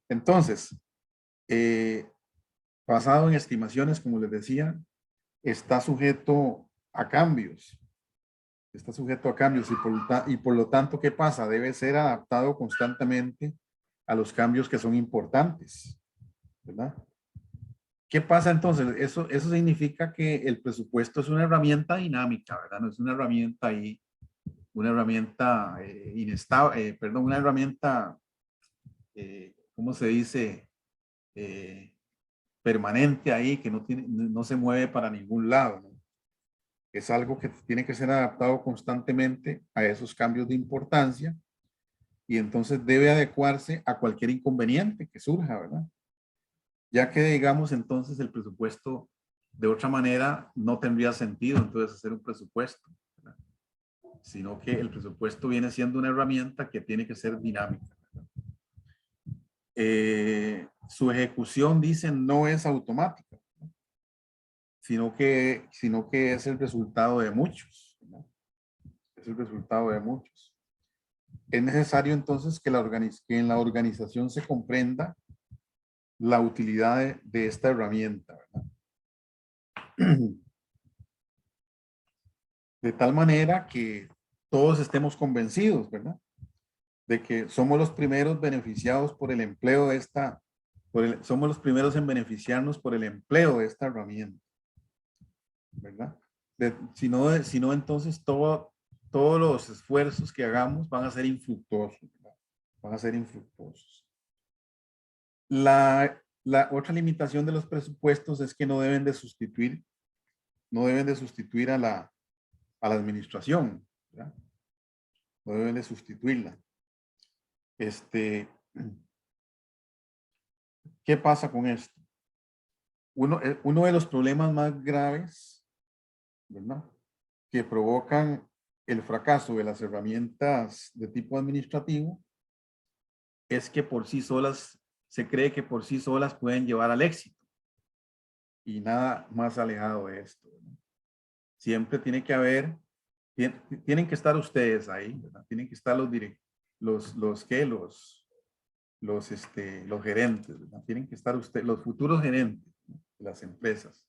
S2: Entonces, basado en estimaciones, como les decía, está sujeto a cambios. Está sujeto a cambios y por lo tanto, ¿qué pasa? Debe ser adaptado constantemente a los cambios que son importantes, ¿verdad? ¿Qué pasa entonces? Eso significa que el presupuesto es una herramienta dinámica, ¿verdad? No es una herramienta ahí, una herramienta inestable, perdón, una herramienta, ¿cómo se dice? Permanente ahí, que no se mueve para ningún lado, ¿no? Es algo que tiene que ser adaptado constantemente a esos cambios de importancia y entonces debe adecuarse a cualquier inconveniente que surja, ¿verdad? Ya que digamos entonces el presupuesto de otra manera no tendría sentido entonces hacer un presupuesto, ¿verdad? Sino que el presupuesto viene siendo una herramienta que tiene que ser dinámica, ¿verdad? Su ejecución, dicen, no es automática, sino que es el resultado de muchos, ¿no? Es el resultado de muchos. Es necesario entonces que en la organización se comprenda la utilidad de esta herramienta, ¿verdad? De tal manera que todos estemos convencidos, ¿verdad? De que somos los primeros beneficiados por el empleo de somos los primeros en beneficiarnos por el empleo de esta herramienta, ¿verdad? Si no, entonces todos los esfuerzos que hagamos van a ser infructuosos, ¿verdad? Van a ser infructuosos. La otra limitación de los presupuestos es que no deben de sustituir a la administración, ¿verdad? No deben de sustituirla. ¿Qué pasa con esto? Uno de los problemas más graves, ¿verdad?, que provocan el fracaso de las herramientas de tipo administrativo es que por sí solas, se cree que por sí solas pueden llevar al éxito. Y nada más alejado de esto, ¿verdad? Siempre tiene que haber, tienen que estar ustedes ahí, ¿verdad? Tienen que estar los gerentes, ¿verdad? Tienen que estar ustedes, los futuros gerentes, ¿no?, de las empresas.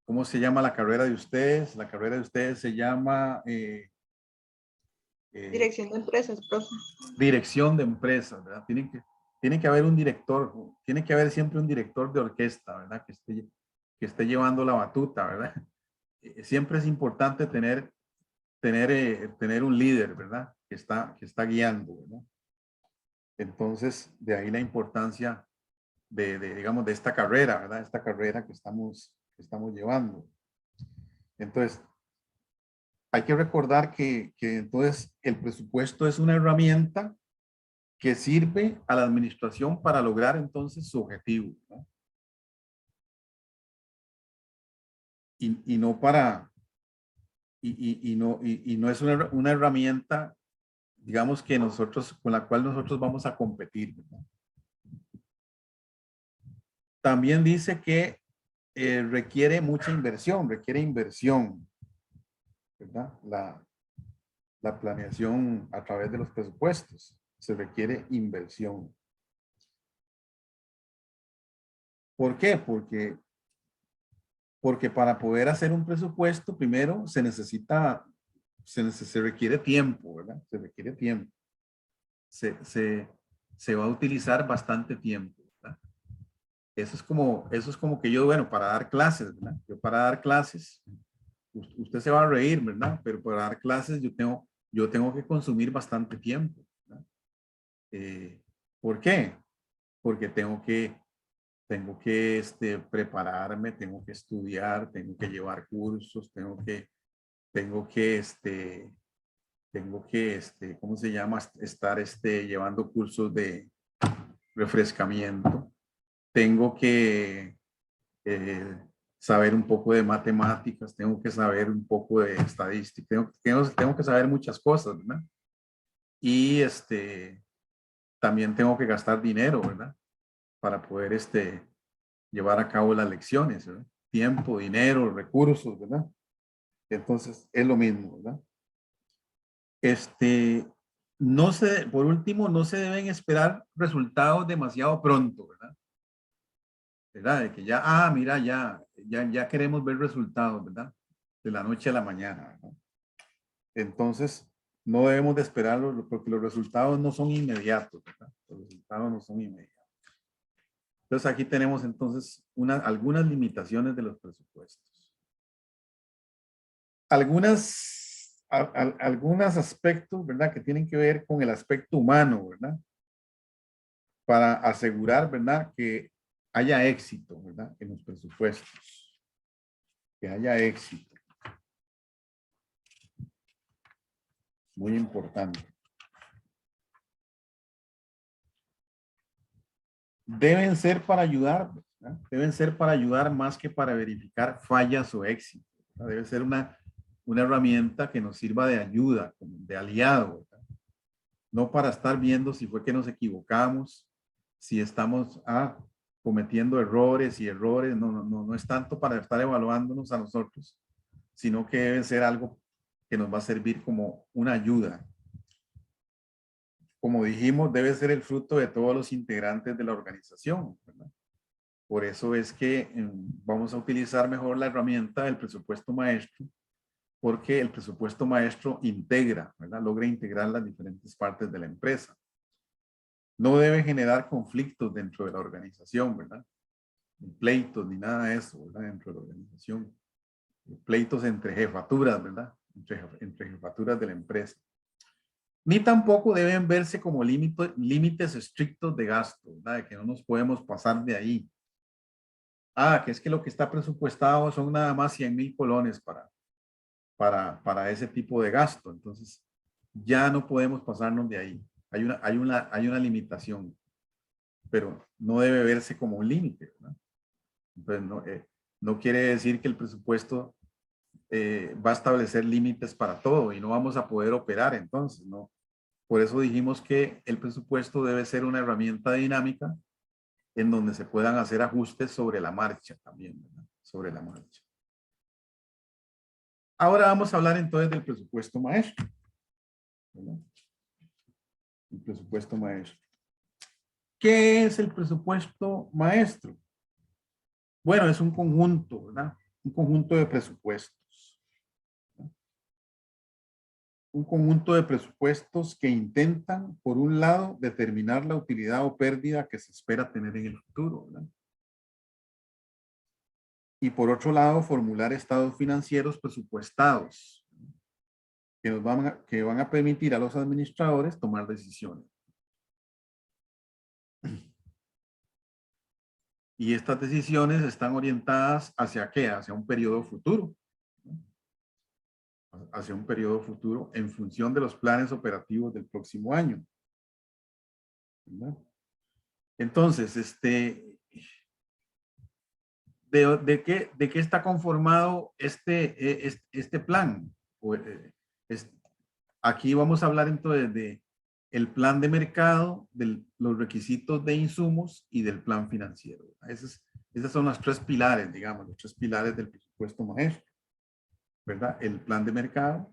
S2: ¿Cómo se llama la carrera de ustedes? La carrera de ustedes se llama
S1: Dirección de empresas, profe.
S2: dirección de empresas, ¿verdad? Tiene que haber un director, tiene que haber siempre un director de orquesta, ¿verdad? Que esté llevando la batuta, ¿verdad? Siempre es importante tener un líder, ¿verdad? Que está guiando, ¿verdad? Entonces, de ahí la importancia digamos, de esta carrera, ¿verdad? Esta carrera que estamos llevando. Entonces, hay que recordar que entonces el presupuesto es una herramienta que sirve a la administración para lograr entonces su objetivo, ¿no? Y no para, y no es una herramienta, digamos, con la cual nosotros vamos a competir, ¿verdad? También dice que requiere mucha inversión, ¿verdad? La planeación a través de los presupuestos. Se requiere inversión. ¿Por qué? Porque Porque para poder hacer un presupuesto, primero se requiere tiempo, ¿verdad? Se requiere tiempo. Se va a utilizar bastante tiempo, ¿verdad? Eso es como que yo, bueno, para dar clases, ¿verdad? Yo para dar clases, usted se va a reír, ¿verdad? Pero para dar clases yo tengo que consumir bastante tiempo, ¿verdad? ¿Por qué? Porque tengo que prepararme, tengo que estudiar, tengo que llevar cursos, ¿cómo se llama? Estar llevando cursos de refrescamiento. Tengo que saber un poco de matemáticas, tengo que saber un poco de estadística, tengo que saber muchas cosas, ¿verdad? Y también tengo que gastar dinero, ¿verdad? Para poder llevar a cabo las lecciones, ¿verdad? Tiempo, dinero, recursos, ¿verdad? Entonces, es lo mismo, ¿verdad? Por último, no se deben esperar resultados demasiado pronto, ¿verdad? ¿Verdad? De que ya, mira, ya queremos ver resultados, ¿verdad? De la noche a la mañana, ¿verdad? Entonces, no debemos de esperarlo porque los resultados no son inmediatos, ¿verdad? Los resultados no son inmediatos. Entonces, aquí tenemos entonces algunas limitaciones de los presupuestos. Algunos aspectos, ¿verdad? Que tienen que ver con el aspecto humano, ¿verdad? Para asegurar, ¿verdad? Que haya éxito, ¿verdad? En los presupuestos. Que haya éxito. Muy importante. Deben ser para ayudar, ¿verdad? Deben ser para ayudar más que para verificar fallas o éxitos, ¿verdad? Debe ser una herramienta que nos sirva de ayuda, de aliado, ¿verdad? No para estar viendo si fue que nos equivocamos, si estamos cometiendo errores y errores. No es tanto para estar evaluándonos a nosotros, sino que debe ser algo que nos va a servir como una ayuda. Como dijimos, debe ser el fruto de todos los integrantes de la organización, ¿verdad? Por eso es que vamos a utilizar mejor la herramienta del presupuesto maestro, porque el presupuesto maestro integra, ¿verdad? Logra integrar las diferentes partes de la empresa. No debe generar conflictos dentro de la organización, ¿verdad? Ni pleitos, ni nada de eso, ¿verdad? Dentro de la organización. Pleitos entre jefaturas, ¿verdad? Entre jefaturas de la empresa. Ni tampoco deben verse como límites estrictos de gasto, ¿verdad? De que no nos podemos pasar de ahí. Que es que lo que está presupuestado son nada más 100,000 colones para ese tipo de gasto. Entonces, ya no podemos pasarnos de ahí. Hay una limitación, pero no debe verse como un límite, ¿verdad? Entonces, no quiere decir que el presupuesto va a establecer límites para todo y no vamos a poder operar entonces, ¿no? Por eso dijimos que el presupuesto debe ser una herramienta dinámica en donde se puedan hacer ajustes sobre la marcha también, ¿verdad? Sobre la marcha. Ahora vamos a hablar entonces del presupuesto maestro, ¿verdad? El presupuesto maestro. ¿Qué es el presupuesto maestro? Bueno, es un conjunto, ¿verdad? Un conjunto de presupuestos. Un conjunto de presupuestos que intentan, por un lado, determinar la utilidad o pérdida que se espera tener en el futuro, ¿verdad? Y por otro lado, formular estados financieros presupuestados que van a permitir a los administradores tomar decisiones. Y estas decisiones están orientadas ¿hacia qué? Hacia un periodo futuro. Hacia un periodo futuro en función de los planes operativos del próximo año, ¿verdad? Entonces, ¿de qué está conformado este plan? Aquí vamos a hablar entonces de el plan de mercado, de los requisitos de insumos y del plan financiero. Esas son las tres pilares, digamos, los tres pilares del presupuesto maestro, ¿verdad? El plan de mercado,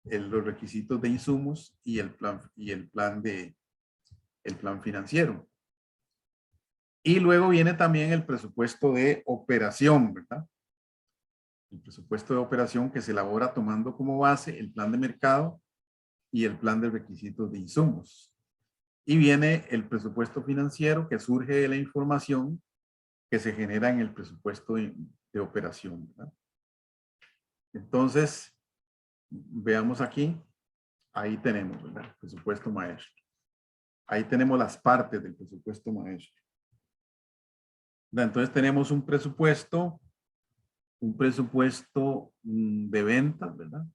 S2: los requisitos de insumos y el plan financiero. Y luego viene también el presupuesto de operación, ¿verdad? El presupuesto de operación que se elabora tomando como base el plan de mercado y el plan de requisitos de insumos. Y viene el presupuesto financiero que surge de la información que se genera en el presupuesto de operación, ¿verdad? Entonces, veamos aquí, ahí tenemos, ¿verdad? El presupuesto maestro. Ahí tenemos las partes del presupuesto maestro. Entonces tenemos un presupuesto de ventas, ¿verdad?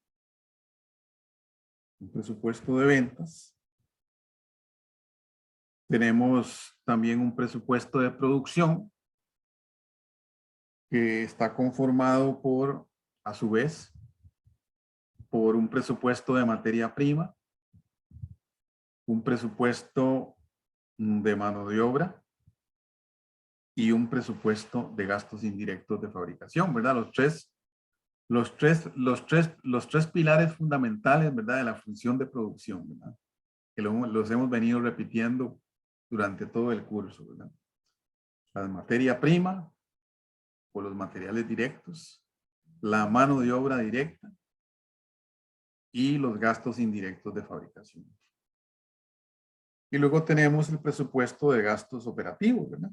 S2: Un presupuesto de ventas. Tenemos también un presupuesto de producción que está conformado por, a su vez, por un presupuesto de materia prima, un presupuesto de mano de obra y un presupuesto de gastos indirectos de fabricación, ¿verdad? Los tres pilares fundamentales, ¿verdad? De la función de producción, ¿verdad? Que los hemos venido repitiendo durante todo el curso, ¿verdad? La materia prima o los materiales directos, la mano de obra directa y los gastos indirectos de fabricación. Y luego tenemos el presupuesto de gastos operativos, ¿verdad?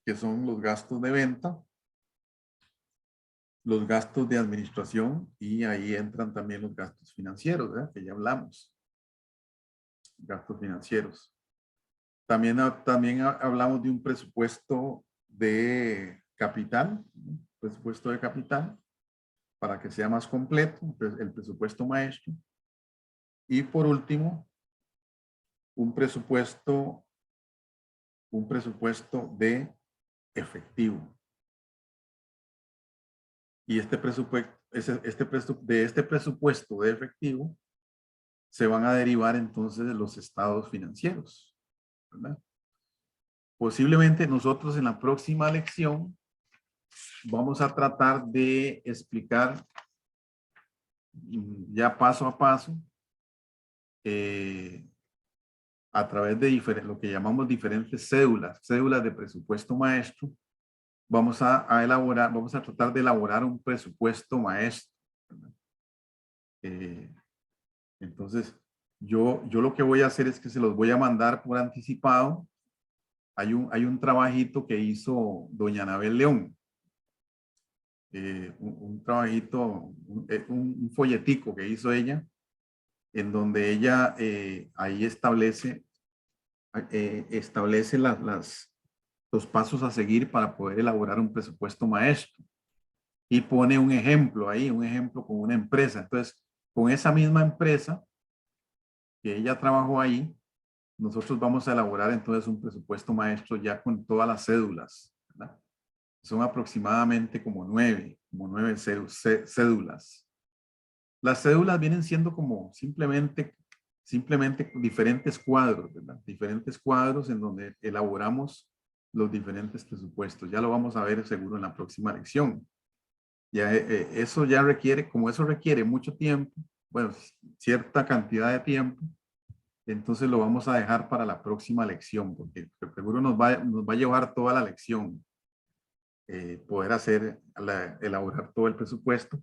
S2: Que son los gastos de venta, los gastos de administración y ahí entran también los gastos financieros, ¿verdad? Que ya hablamos. Gastos financieros. También hablamos de un presupuesto de capital, ¿no? Presupuesto de capital, para que sea más completo, el presupuesto maestro. Y por último, un presupuesto de efectivo. Y de este presupuesto de efectivo se van a derivar entonces de los estados financieros, ¿verdad? Posiblemente nosotros en la próxima lección vamos a tratar de explicar ya paso a paso a través de lo que llamamos diferentes cédulas de presupuesto maestro. Vamos a tratar de elaborar un presupuesto maestro, ¿verdad? Entonces, yo lo que voy a hacer es que se los voy a mandar por anticipado. Hay un trabajito que hizo doña Anabel León. Un trabajito, un folletico que hizo ella, en donde ella ahí establece los pasos a seguir para poder elaborar un presupuesto maestro. Y pone un ejemplo ahí, un ejemplo con una empresa. Entonces, con esa misma empresa que ella trabajó ahí, nosotros vamos a elaborar entonces un presupuesto maestro ya con todas las cédulas, ¿verdad? Son aproximadamente como nueve cédulas. Las cédulas vienen siendo como simplemente diferentes cuadros, ¿verdad? Diferentes cuadros en donde elaboramos los diferentes presupuestos. Ya lo vamos a ver seguro en la próxima lección. Ya eso ya requiere, como eso requiere mucho tiempo, bueno, cierta cantidad de tiempo, entonces lo vamos a dejar para la próxima lección, porque seguro nos va a llevar toda la lección poder elaborar todo el presupuesto,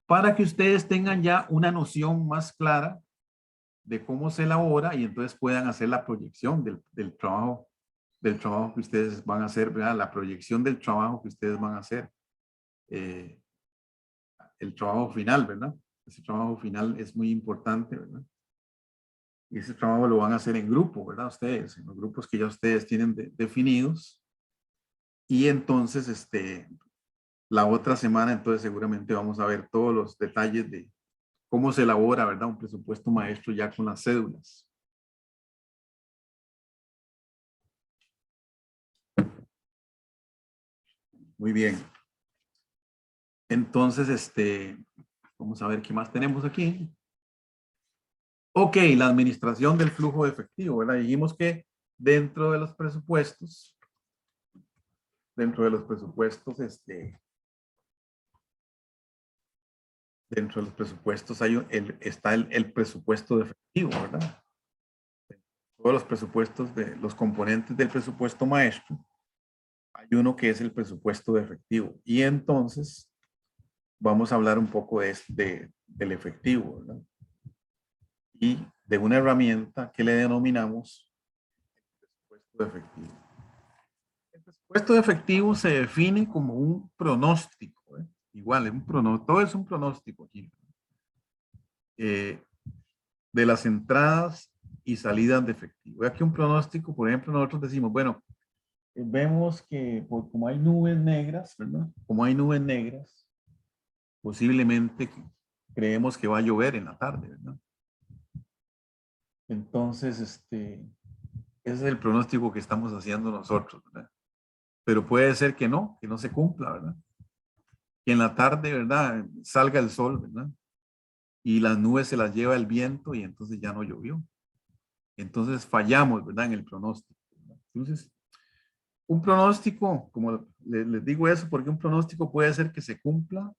S2: para que ustedes tengan ya una noción más clara de cómo se elabora y entonces puedan hacer la proyección del trabajo que ustedes van a hacer, ¿verdad? La proyección del trabajo que ustedes van a hacer. El trabajo final, ¿verdad? Ese trabajo final es muy importante, ¿verdad? Y ese trabajo lo van a hacer en grupo, ¿verdad? Ustedes, en los grupos que ya ustedes tienen definidos. Y entonces, la otra semana, entonces seguramente vamos a ver todos los detalles de cómo se elabora, ¿verdad? Un presupuesto maestro ya con las cédulas. Muy bien. Entonces, vamos a ver qué más tenemos aquí. Ok, la administración del flujo de efectivo, ¿verdad? Dijimos que dentro de los presupuestos, dentro de los presupuestos está el presupuesto de efectivo, ¿verdad? Todos los presupuestos de los componentes del presupuesto maestro, hay uno que es el presupuesto de efectivo. Y entonces, vamos a hablar un poco del efectivo, ¿verdad? Y de una herramienta que le denominamos presupuesto efectivo. El presupuesto efectivo se define como un pronóstico, ¿eh? Igual, es un pronóstico, todo es un pronóstico aquí. De las entradas y salidas de efectivo. Aquí un pronóstico, por ejemplo, nosotros decimos, bueno, vemos que como hay nubes negras, ¿verdad? Como hay nubes negras, posiblemente creemos que va a llover en la tarde, ¿verdad? Entonces, ese es el pronóstico que estamos haciendo nosotros, ¿verdad? Pero puede ser que no se cumpla, ¿verdad? Que en la tarde, ¿verdad? Salga el sol, ¿verdad? Y las nubes se las lleva el viento y entonces ya no llovió. Entonces fallamos, ¿verdad? En el pronóstico, ¿verdad? Entonces, un pronóstico, como les digo eso, porque un pronóstico puede ser que se cumpla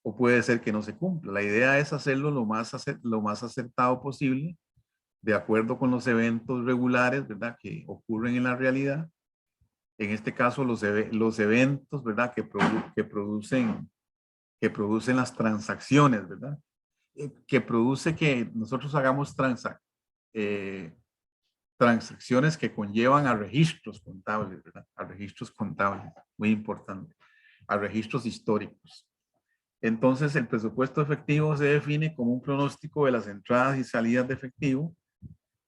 S2: o puede ser que no se cumpla. La idea es hacerlo lo más acertado posible, de acuerdo con los eventos regulares, ¿verdad? Que ocurren en la realidad. En este caso, los eventos, ¿verdad? Que producen las transacciones, ¿verdad? Que produce que nosotros hagamos transacciones que conllevan a registros contables, ¿verdad? A registros contables, muy importante, a registros históricos. Entonces, el presupuesto efectivo se define como un pronóstico de las entradas y salidas de efectivo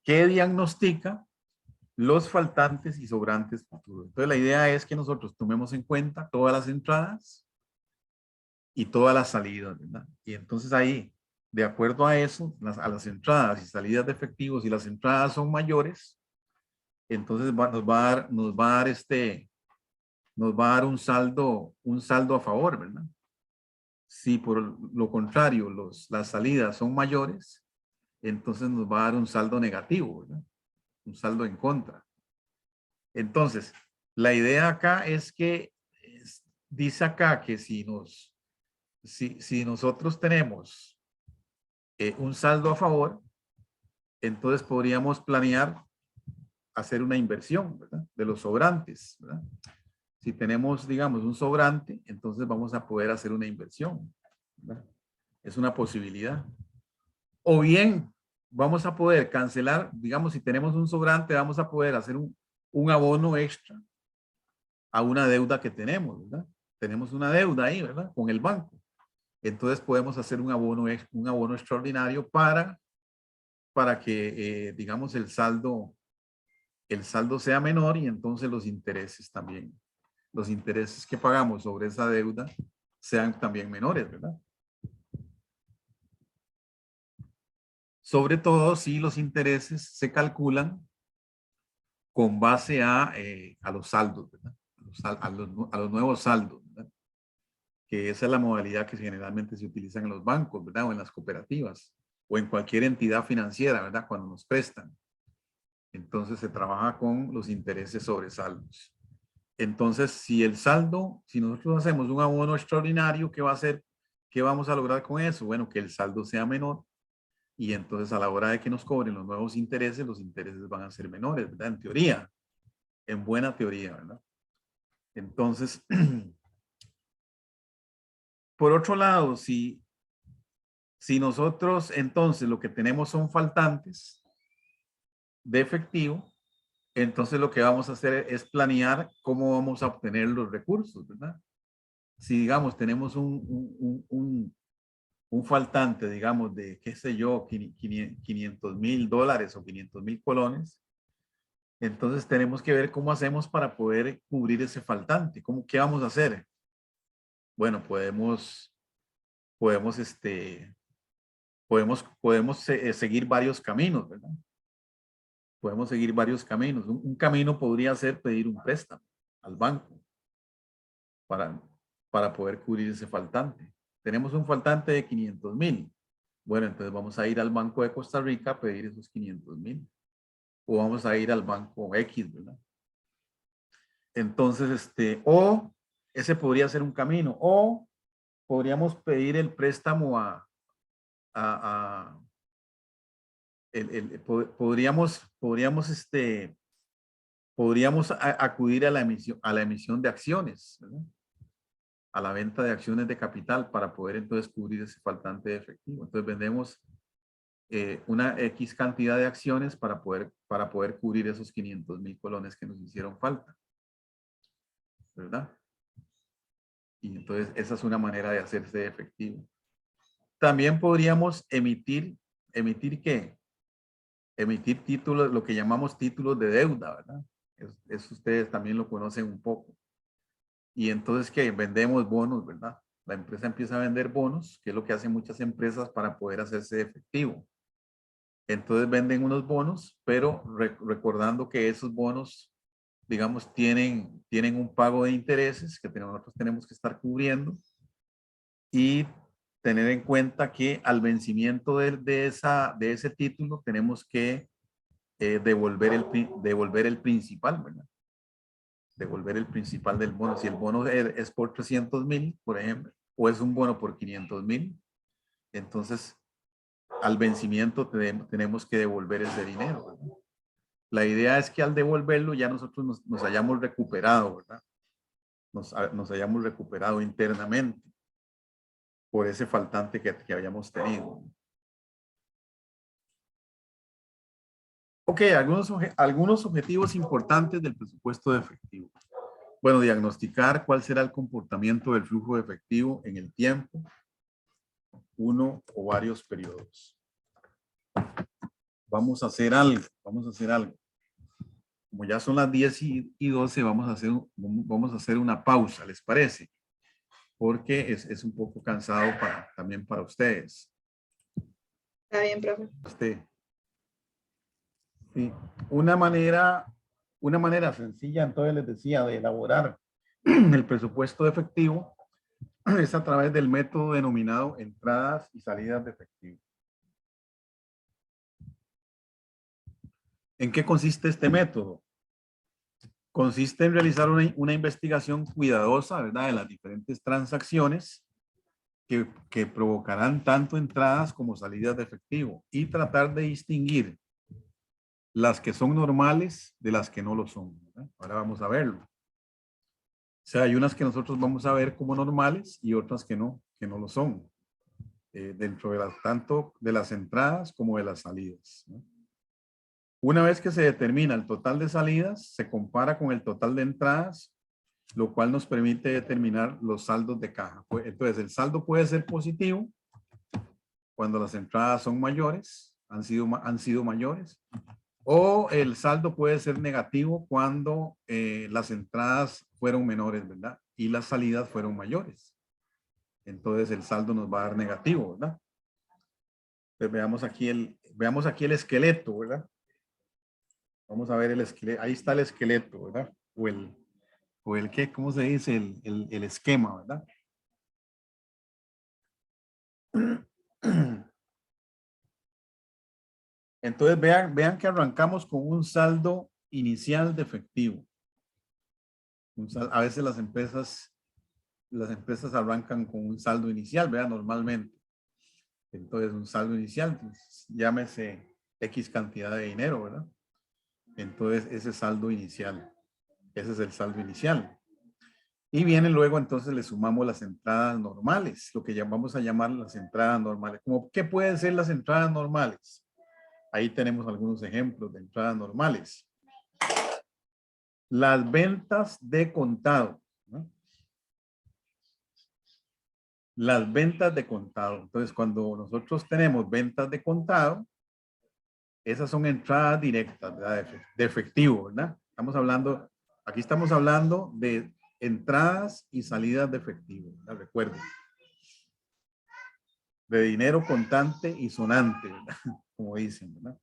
S2: que diagnostica los faltantes y sobrantes futuros. Entonces, la idea es que nosotros tomemos en cuenta todas las entradas y todas las salidas, ¿verdad? Y entonces ahí, de acuerdo a eso, a las entradas y salidas de efectivos, si las entradas son mayores, entonces nos va a dar un saldo a favor, ¿verdad? Si por lo contrario las salidas son mayores, entonces nos va a dar un saldo negativo, ¿verdad? Un saldo en contra. Entonces, la idea acá es que dice acá que si nosotros tenemos un saldo a favor, entonces podríamos planear hacer una inversión, ¿verdad? De los sobrantes, ¿verdad? Si tenemos, digamos, un sobrante, entonces vamos a poder hacer una inversión, ¿verdad? Es una posibilidad. O bien, vamos a poder cancelar, digamos, si tenemos un sobrante, vamos a poder hacer un abono extra a una deuda que tenemos, ¿verdad? Tenemos una deuda ahí, ¿verdad? Con el banco. Entonces podemos hacer un abono extraordinario para que, digamos, el saldo sea menor y entonces los intereses también, los intereses que pagamos sobre esa deuda sean también menores, ¿verdad? Sobre todo si los intereses se calculan con base a los saldos, ¿verdad? A los nuevos saldos, ¿verdad? Que esa es la modalidad que generalmente se utiliza en los bancos, ¿verdad? O en las cooperativas o en cualquier entidad financiera, ¿verdad? Cuando nos prestan. Entonces se trabaja con los intereses sobre saldos. Entonces, si nosotros hacemos un abono extraordinario, ¿qué va a hacer? ¿Qué vamos a lograr con eso? Bueno, que el saldo sea menor y entonces a la hora de que nos cobren los nuevos intereses, los intereses van a ser menores, ¿verdad? En teoría, en buena teoría, ¿verdad? Entonces, por otro lado, si nosotros entonces lo que tenemos son faltantes de efectivo, entonces lo que vamos a hacer es planear cómo vamos a obtener los recursos, ¿verdad? Si digamos tenemos un faltante, digamos, de, qué sé yo, $500,000 o 500,000 colones, entonces tenemos que ver cómo hacemos para poder cubrir ese faltante. ¿Qué vamos a hacer? Bueno, podemos seguir varios caminos, ¿verdad? Podemos seguir varios caminos. Un camino podría ser pedir un préstamo al banco para, para poder cubrir ese faltante. Tenemos un faltante de 500,000. Bueno, entonces vamos a ir al Banco de Costa Rica a pedir esos 500,000. O vamos a ir al banco X, ¿verdad? Entonces, o ese podría ser un camino. O podríamos pedir el préstamo a podríamos acudir a la emisión de acciones, ¿verdad? a la venta de acciones de capital para poder entonces cubrir ese faltante de efectivo. Entonces vendemos una X cantidad de acciones para poder cubrir esos 500,000 colones que nos hicieron falta. ¿Verdad? Y entonces esa es una manera de hacerse efectivo. También podríamos ¿emitir qué? Emitir títulos, lo que llamamos títulos de deuda, ¿verdad? Eso ustedes también lo conocen un poco. Y entonces que vendemos bonos, ¿verdad? La empresa empieza a vender bonos, que es lo que hacen muchas empresas para poder hacerse efectivo. Entonces venden unos bonos, pero recordando que esos bonos, digamos, tienen un pago de intereses que nosotros tenemos que estar cubriendo y tener en cuenta que al vencimiento de ese título tenemos que devolver el principal, ¿verdad? Devolver el principal del bono. Si el bono es por 300,000, por ejemplo, o es un bono por 500,000, entonces al vencimiento tenemos que devolver ese dinero, ¿verdad? La idea es que al devolverlo ya nosotros nos hayamos recuperado, ¿verdad? Nos hayamos recuperado internamente por ese faltante que habíamos tenido. Ok, algunos objetivos importantes del presupuesto de efectivo. Bueno, diagnosticar cuál será el comportamiento del flujo de efectivo en el tiempo, uno o varios periodos. Vamos a hacer algo. Como ya son las 10:12, vamos a hacer una pausa, ¿les parece? Porque es un poco cansado también para ustedes.
S1: Está bien, profe.
S2: Sí. Una manera sencilla, entonces les decía, de elaborar el presupuesto de efectivo es a través del método denominado entradas y salidas de efectivo. ¿En qué consiste este método? Consiste en realizar una investigación cuidadosa, ¿verdad?, de las diferentes transacciones que provocarán tanto entradas como salidas de efectivo y tratar de distinguir las que son normales de las que no lo son, ¿verdad? Ahora vamos a verlo. O sea, hay unas que nosotros vamos a ver como normales y otras que no lo son. Dentro de tanto de las entradas como de las salidas, ¿no? Una vez que se determina el total de salidas, se compara con el total de entradas, lo cual nos permite determinar los saldos de caja. Entonces, el saldo puede ser positivo cuando las entradas son mayores, han sido mayores, o el saldo puede ser negativo cuando las entradas fueron menores, ¿verdad? Y las salidas fueron mayores. Entonces, el saldo nos va a dar negativo, ¿verdad? Entonces, veamos aquí el esqueleto, ¿verdad? Vamos a ver el esqueleto. Ahí está el esqueleto, ¿verdad? O el ¿qué? ¿Cómo se dice? El esquema, ¿verdad? Entonces vean que arrancamos con un saldo inicial de efectivo. A veces las empresas arrancan con un saldo inicial, ¿verdad? Normalmente. Entonces un saldo inicial, pues, llámese X cantidad de dinero, ¿verdad? Entonces ese saldo inicial, ese es el saldo inicial. Y viene luego, entonces le sumamos las entradas normales, lo que vamos a llamar las entradas normales. ¿Qué pueden ser las entradas normales? Ahí tenemos algunos ejemplos de entradas normales. Las ventas de contado, ¿no? Las ventas de contado. Entonces, cuando nosotros tenemos ventas de contado, esas son entradas directas, ¿verdad? De efectivo, ¿verdad? Aquí estamos hablando de entradas y salidas de efectivo, ¿verdad? Recuerden. De dinero contante y sonante, ¿verdad? Como dicen, ¿verdad?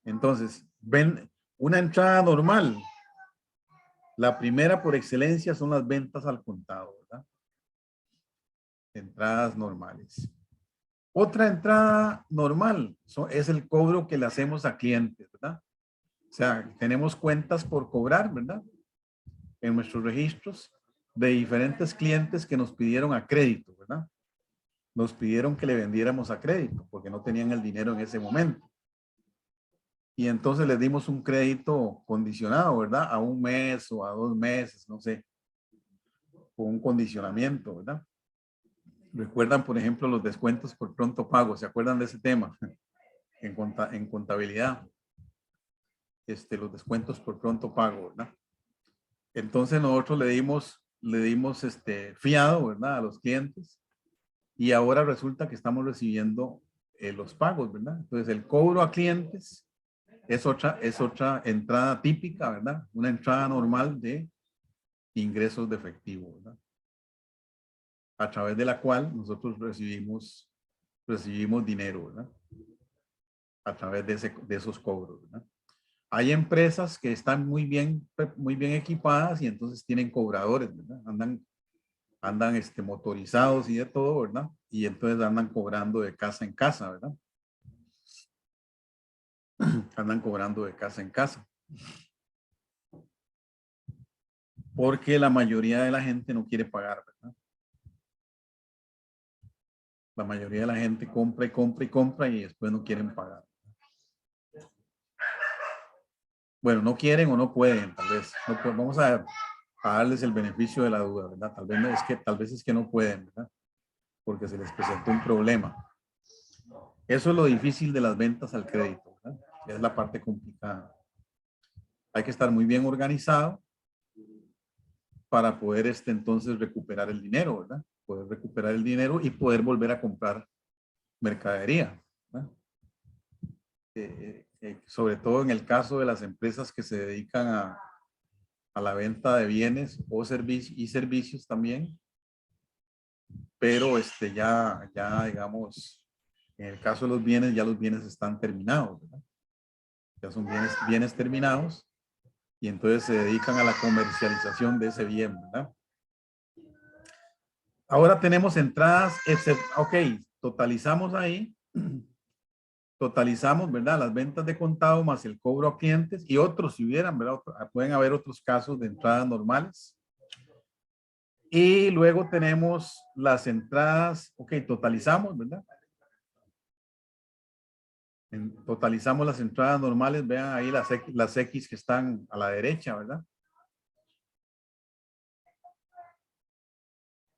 S2: Entonces, ven una entrada normal. La primera por excelencia son las ventas al contado, ¿verdad? Entradas normales. Otra entrada normal es el cobro que le hacemos a clientes, ¿verdad? O sea, tenemos cuentas por cobrar, ¿verdad? En nuestros registros de diferentes clientes que nos pidieron a crédito, ¿verdad? Nos pidieron que le vendiéramos a crédito porque no tenían el dinero en ese momento. Y entonces les dimos un crédito condicionado, ¿verdad? A un mes o a 2 meses, no sé. un condicionamiento, ¿verdad? Recuerdan, por ejemplo, los descuentos por pronto pago. ¿Se acuerdan de ese tema? En contabilidad. Los descuentos por pronto pago, ¿verdad? Entonces nosotros le dimos fiado, ¿verdad? A los clientes. Y ahora resulta que estamos recibiendo los pagos, ¿verdad? Entonces el cobro a clientes es otra entrada típica, ¿verdad? Una entrada normal de ingresos de efectivo, ¿verdad? A través de la cual nosotros recibimos dinero, ¿verdad? A través de esos cobros, ¿verdad? Hay empresas que están muy bien equipadas y entonces tienen cobradores, ¿verdad? Andan motorizados y de todo, ¿verdad? Y entonces andan cobrando de casa en casa, ¿verdad? Andan cobrando de casa en casa. Porque la mayoría de la gente no quiere pagar, ¿verdad? La mayoría de la gente compra y compra y compra y después no quieren pagar. Bueno, no quieren o no pueden, tal vez. No, pues vamos a darles el beneficio de la duda, ¿verdad? Tal vez es que no pueden, ¿verdad? Porque se les presentó un problema. Eso es lo difícil de las ventas al crédito, ¿verdad? Es la parte complicada. Hay que estar muy bien organizado para poder entonces recuperar el dinero, ¿verdad? Poder recuperar el dinero y poder volver a comprar mercadería, ¿verdad? Sobre todo en el caso de las empresas que se dedican a la venta de bienes o servicios también, pero ya digamos, en el caso de los bienes, ya los bienes están terminados, ¿verdad? Ya son bienes terminados y entonces se dedican a la comercialización de ese bien, ¿verdad? Ahora tenemos entradas, ok, totalizamos ahí, totalizamos, ¿verdad? Las ventas de contado más el cobro a clientes y otros, si hubieran, ¿verdad? Pueden haber otros casos de entradas normales. Y luego tenemos las entradas, ok, totalizamos, ¿verdad? Totalizamos las entradas normales, vean ahí las X que están a la derecha, ¿verdad?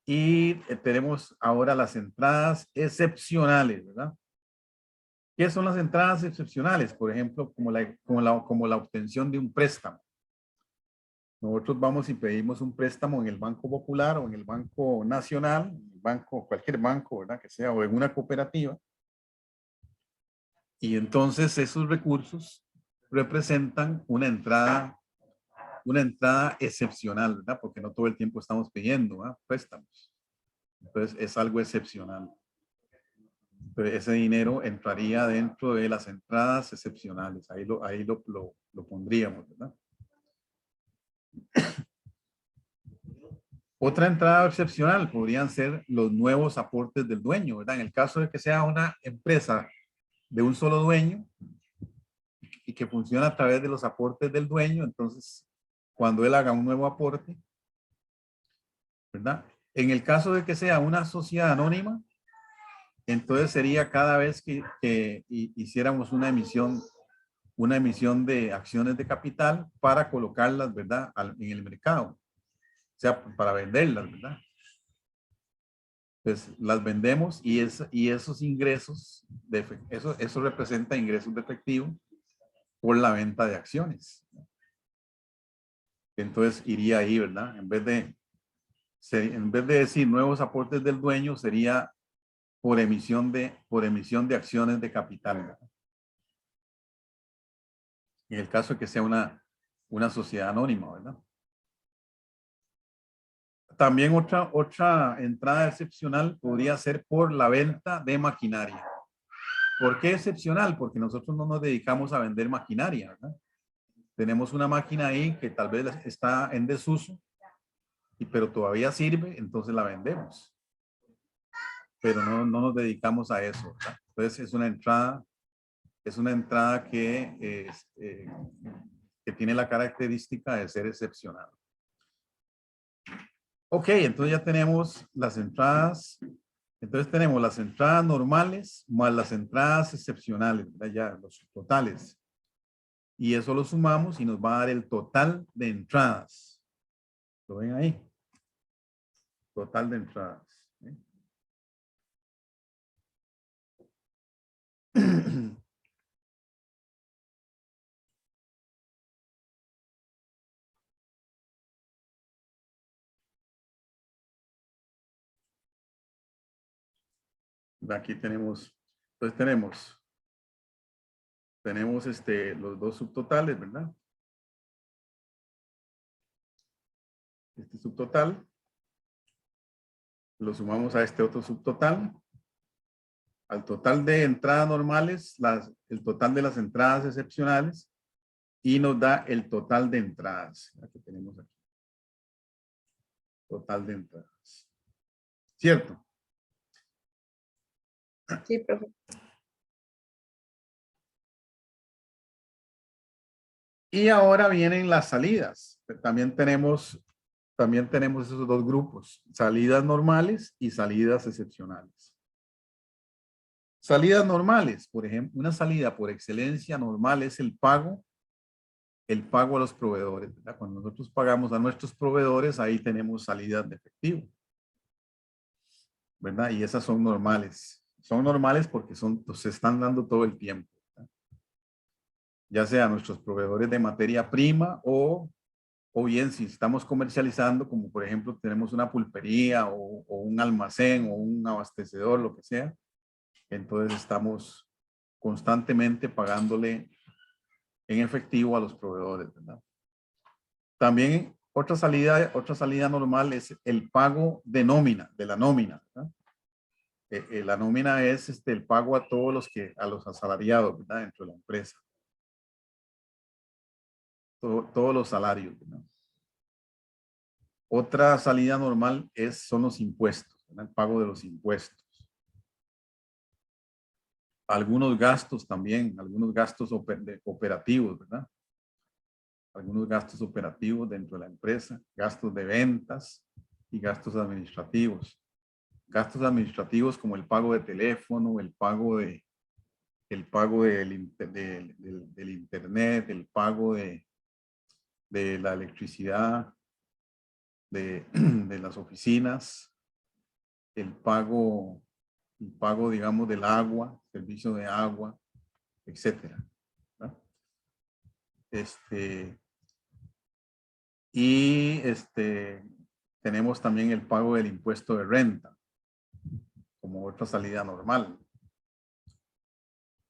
S2: Y tenemos ahora las entradas excepcionales, ¿verdad? ¿Qué son las entradas excepcionales? Por ejemplo, como la obtención de un préstamo. Nosotros vamos y pedimos un préstamo en el Banco Popular o en el Banco Nacional, cualquier banco, ¿verdad? Que sea, o en una cooperativa. Y entonces esos recursos representan una entrada excepcional, ¿verdad? Porque no todo el tiempo estamos pidiendo, ¿verdad? Préstamos. Entonces es algo excepcional. Entonces ese dinero entraría dentro de las entradas excepcionales. Ahí lo pondríamos, ¿verdad? Otra entrada excepcional podrían ser los nuevos aportes del dueño, ¿verdad? En el caso de que sea una empresa de un solo dueño y que funciona a través de los aportes del dueño, entonces cuando él haga un nuevo aporte, ¿verdad? En el caso de que sea una sociedad anónima, entonces sería cada vez que hiciéramos una emisión de acciones de capital para colocarlas, ¿verdad? En el mercado, o sea, para venderlas, ¿verdad? Pues las vendemos y esos ingresos, eso representa ingresos de efectivo por la venta de acciones. Entonces iría ahí, ¿verdad? En vez de decir nuevos aportes del dueño, sería por emisión de acciones de capital, ¿verdad? En el caso de que sea una sociedad anónima, ¿verdad? También otra entrada excepcional podría ser por la venta de maquinaria. ¿Por qué excepcional? Porque nosotros no nos dedicamos a vender maquinaria, ¿verdad? Tenemos una máquina ahí que tal vez está en desuso, pero todavía sirve, entonces la vendemos. Pero no nos dedicamos a eso, ¿verdad? Entonces es una entrada que tiene la característica de ser excepcional. Ok, entonces ya tenemos las entradas. Entonces tenemos las entradas normales más las entradas excepcionales, ¿verdad? Ya los totales. Y eso lo sumamos y nos va a dar el total de entradas. ¿Lo ven ahí? Total de entradas. ¿Sí? Aquí tenemos, entonces tenemos los dos subtotales, ¿verdad? Este subtotal lo sumamos a este otro subtotal. Al total de entradas normales, el total de las entradas excepcionales, y nos da el total de entradas. La que tenemos aquí. Total de entradas. ¿Cierto?
S1: Sí, profe.
S2: Y ahora vienen las salidas. También tenemos esos dos grupos, salidas normales y salidas excepcionales. Salidas normales, por ejemplo, una salida por excelencia normal es el pago a los proveedores, ¿verdad? Cuando nosotros pagamos a nuestros proveedores, ahí tenemos salidas de efectivo, ¿verdad? Y esas son normales. Son normales porque se están dando todo el tiempo, ¿verdad? Ya sea nuestros proveedores de materia prima o bien si estamos comercializando, como por ejemplo tenemos una pulpería o un almacén o un abastecedor, lo que sea, entonces estamos constantemente pagándole en efectivo a los proveedores, ¿verdad? También otra salida normal es el pago de nómina, de la nómina, ¿verdad? La nómina es el pago a a los asalariados, ¿verdad? Dentro de la empresa. Todos los salarios, ¿verdad? Otra salida normal son los impuestos, ¿verdad? El pago de los impuestos. Algunos gastos también, algunos gastos operativos, ¿verdad? Algunos gastos operativos dentro de la empresa, gastos de ventas y gastos administrativos. Gastos administrativos como el pago de teléfono, el pago del internet, el pago de la electricidad, de las oficinas, el pago, digamos, del agua, servicio de agua, etcétera, ¿verdad? Tenemos también el pago del impuesto de renta, como otra salida normal.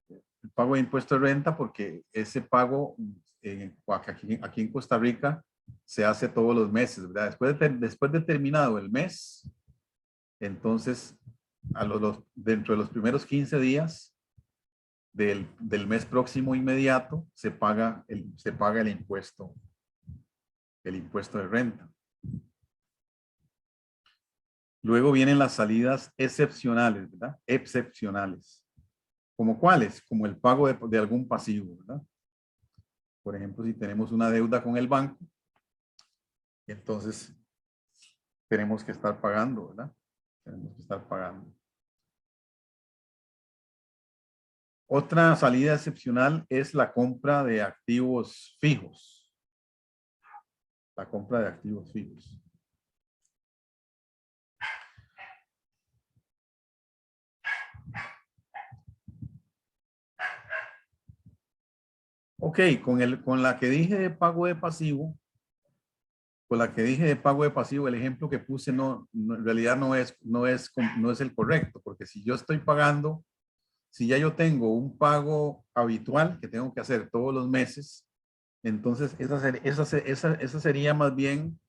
S2: El pago de impuesto de renta porque ese pago aquí en Costa Rica se hace todos los meses, ¿verdad? Después de terminado el mes, entonces dentro de los primeros 15 días del mes próximo inmediato se paga el impuesto de renta. Luego vienen las salidas excepcionales, ¿verdad? Excepcionales. ¿Como cuáles? Como el pago de algún pasivo, ¿verdad? Por ejemplo, si tenemos una deuda con el banco, entonces tenemos que estar pagando, ¿verdad? Tenemos que estar pagando. Otra salida excepcional es la compra de activos fijos. La compra de activos fijos. Ok, con la que dije de pago de pasivo, el ejemplo que puse en realidad no es el correcto, porque si yo estoy pagando, si ya yo tengo un pago habitual que tengo que hacer todos los meses, entonces esa sería más bien,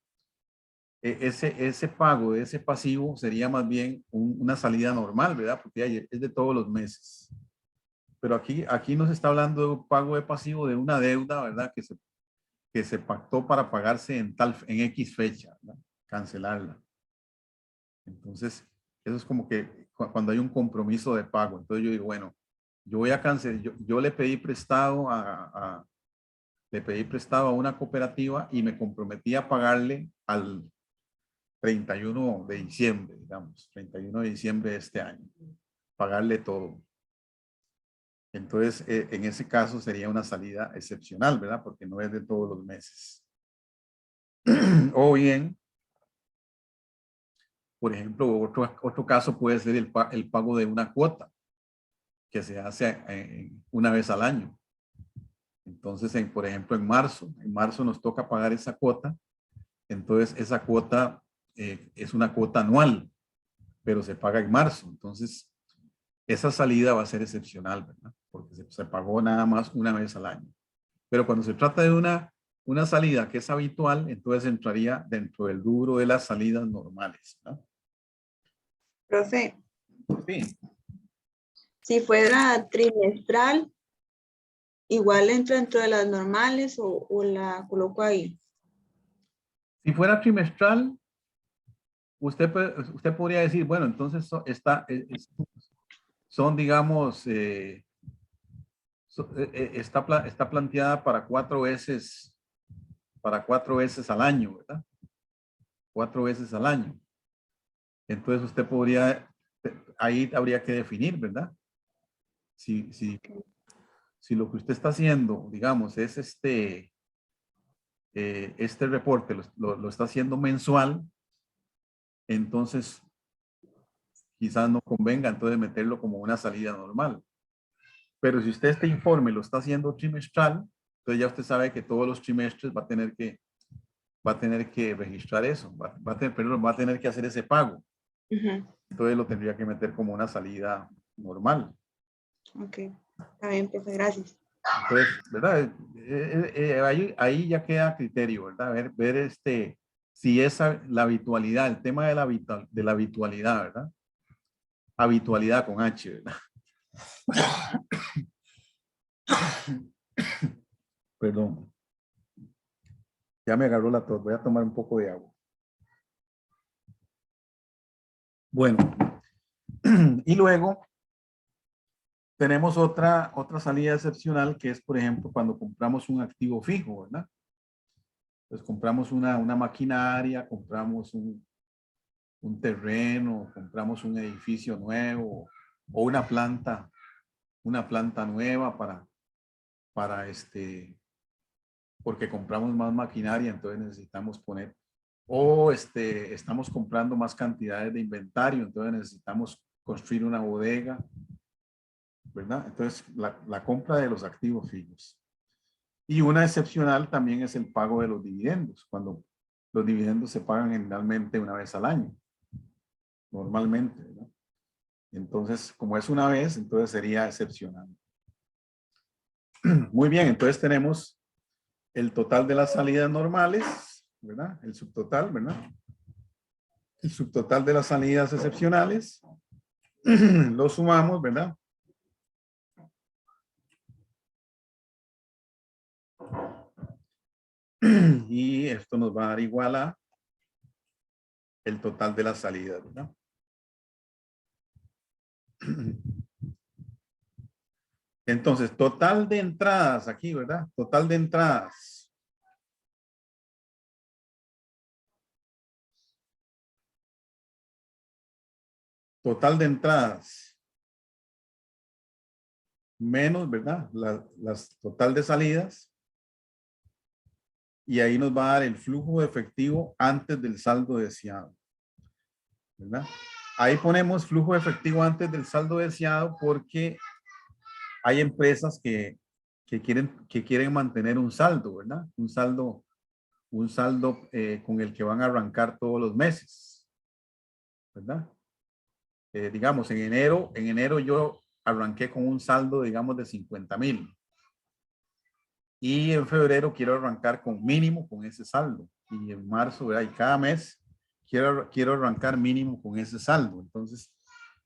S2: ese pago de ese pasivo sería más bien una salida normal, ¿verdad? Porque es de todos los meses. Pero aquí nos está hablando de un pago de pasivo de una deuda, ¿verdad? Que se pactó para pagarse en X fecha, ¿verdad? Cancelarla. Entonces, eso es como que cuando hay un compromiso de pago. Entonces yo digo, bueno, yo voy a cancelar, yo le pedí prestado a una cooperativa y me comprometí a pagarle al 31 de diciembre, digamos, 31 de diciembre de este año, pagarle todo. Entonces, en ese caso sería una salida excepcional, ¿verdad? Porque no es de todos los meses. O bien, Por ejemplo, otro caso puede ser el pago de una cuota que se hace una vez al año. Entonces, por ejemplo, en marzo nos toca pagar esa cuota. Entonces, esa cuota es una cuota anual, pero se paga en marzo. Entonces, esa salida va a ser excepcional, ¿verdad? Porque se pagó nada más una vez al año. Pero cuando se trata de una salida que es habitual, entonces entraría dentro del rubro de las salidas normales, ¿verdad?
S1: Profe,
S2: Sí.
S1: si fuera trimestral, igual entra dentro de las normales o la coloco ahí.
S2: Si fuera trimestral, usted podría decir, bueno, entonces son digamos, está planteada para 4 veces al año, ¿verdad? 4 veces al año. Entonces usted podría, ahí habría que definir, ¿verdad? Si lo que usted está haciendo, digamos, es este reporte lo está haciendo mensual, entonces quizás no convenga entonces meterlo como una salida normal. Pero si usted este informe lo está haciendo trimestral, entonces ya usted sabe que todos los trimestres va a tener que registrar eso, va a tener que hacer ese pago. Entonces lo tendría que meter como una salida normal.
S1: Ok, está bien, profe, gracias.
S2: Entonces, ¿verdad? Ahí ya queda a criterio, ¿verdad? Ver si es la habitualidad, el tema de la habitualidad, ¿verdad? Habitualidad con H, ¿verdad? Perdón. Ya me agarró la tos. Voy a tomar un poco de agua. Bueno. Y luego tenemos otra salida excepcional que es, por ejemplo, cuando compramos un activo fijo, ¿verdad? Pues compramos una maquinaria, compramos un terreno, compramos un edificio nuevo o una planta nueva porque compramos más maquinaria, entonces necesitamos poner, o estamos comprando más cantidades de inventario, entonces necesitamos construir una bodega, ¿verdad? Entonces, la compra de los activos fijos. Y una excepcional también es el pago de los dividendos, cuando los dividendos se pagan generalmente una vez al año, normalmente, ¿verdad? Entonces, como es una vez, entonces sería excepcional. Muy bien, entonces tenemos el total de las salidas normales, ¿verdad? El subtotal, ¿verdad? El subtotal de las salidas excepcionales. Lo sumamos, ¿verdad? Y esto nos va a dar igual a el total de las salidas, ¿verdad? Entonces, total de entradas aquí, ¿verdad? Total de entradas. Total de entradas. Menos, ¿verdad? Las total de salidas. Y ahí nos va a dar el flujo de efectivo antes del saldo deseado, ¿verdad? Ahí ponemos flujo de efectivo antes del saldo deseado porque hay empresas que quieren mantener un saldo, ¿verdad? Un saldo con el que van a arrancar todos los meses, ¿verdad? Digamos, en enero yo arranqué con un saldo, digamos, de 50,000. Y en febrero quiero arrancar con mínimo con ese saldo. Y en marzo, ¿verdad? Y cada mes quiero arrancar mínimo con ese saldo. Entonces,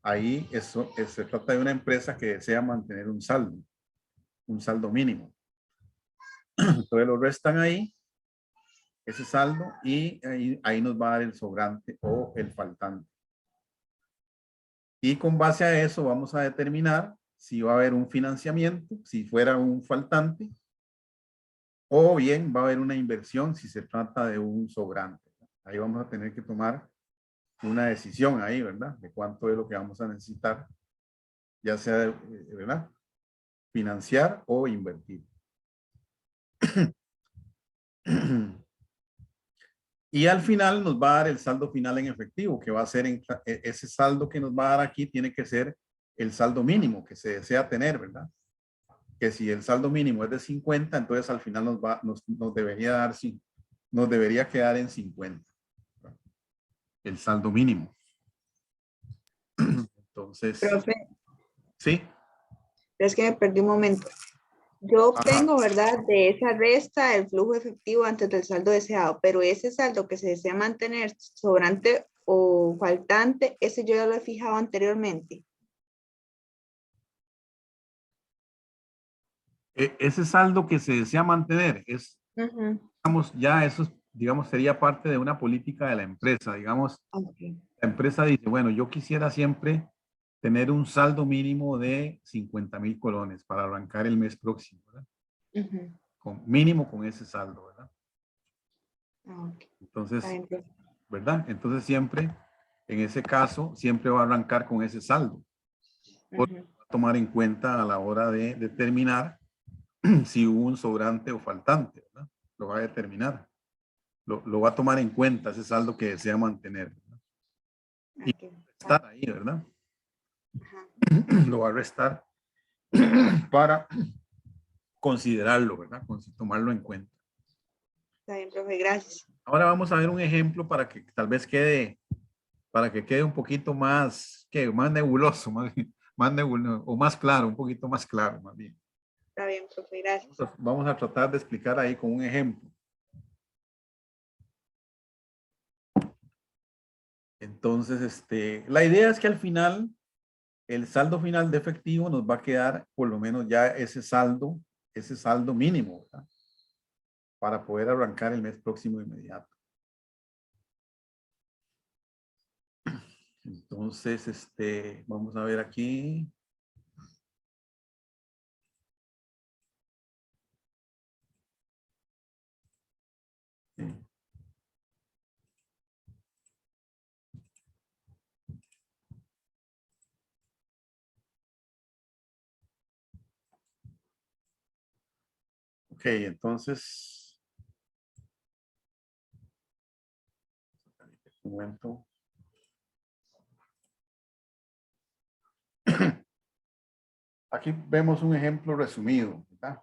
S2: ahí se trata de una empresa que desea mantener un saldo mínimo. Entonces lo restan ahí, ese saldo, y ahí nos va a dar el sobrante o el faltante. Y con base a eso vamos a determinar si va a haber un financiamiento, si fuera un faltante, o bien va a haber una inversión si se trata de un sobrante. Ahí vamos a tener que tomar una decisión ahí, ¿verdad? De cuánto es lo que vamos a necesitar, ya sea, ¿verdad? Financiar o invertir. Y al final nos va a dar el saldo final en efectivo, que va a ser ese saldo que nos va a dar aquí tiene que ser el saldo mínimo que se desea tener, ¿verdad? Que si el saldo mínimo es de 50, entonces al final nos debería dar, nos debería quedar en 50. El saldo mínimo. Entonces,
S1: Profe,
S2: sí.
S1: es que me perdí un momento. Yo
S2: Ajá.
S1: obtengo, ¿verdad? De esa resta el flujo efectivo antes del saldo deseado, pero ese saldo que se desea mantener sobrante o faltante, ese yo ya lo he fijado anteriormente.
S2: Ese saldo que se desea mantener es, digamos, ya eso, digamos, sería parte de una política de la empresa. Digamos,
S1: Okay.
S2: la empresa dice, bueno, yo quisiera siempre tener un saldo mínimo de 50,000 colones para arrancar el mes próximo, ¿verdad? Mínimo con ese saldo, ¿verdad?
S1: Okay.
S2: Entonces, ¿verdad? Entonces siempre, en ese caso, siempre va a arrancar con ese saldo. Porque va a tomar en cuenta a la hora de determinar si hubo un sobrante o faltante, ¿verdad? Lo va a determinar. Lo va a tomar en cuenta ese saldo que desea mantener, ¿verdad? Y estar ahí, ¿verdad? Lo va a restar para considerarlo, ¿verdad? Tomarlo en cuenta.
S1: Está bien, profe, gracias.
S2: Ahora vamos a ver un ejemplo para que tal vez quede, para que quede un poquito más, ¿qué? Más nebuloso, más nebuloso, o más claro, un poquito más claro, más bien.
S1: Está bien, profe, gracias.
S2: Vamos a tratar de explicar ahí con un ejemplo. Entonces, la idea es que al final, el saldo final de efectivo nos va a quedar por lo menos ya ese saldo mínimo, ¿verdad? Para poder arrancar el mes próximo inmediato. Entonces, vamos a ver aquí. Ok, entonces, un momento. Aquí vemos un ejemplo resumido, ¿verdad?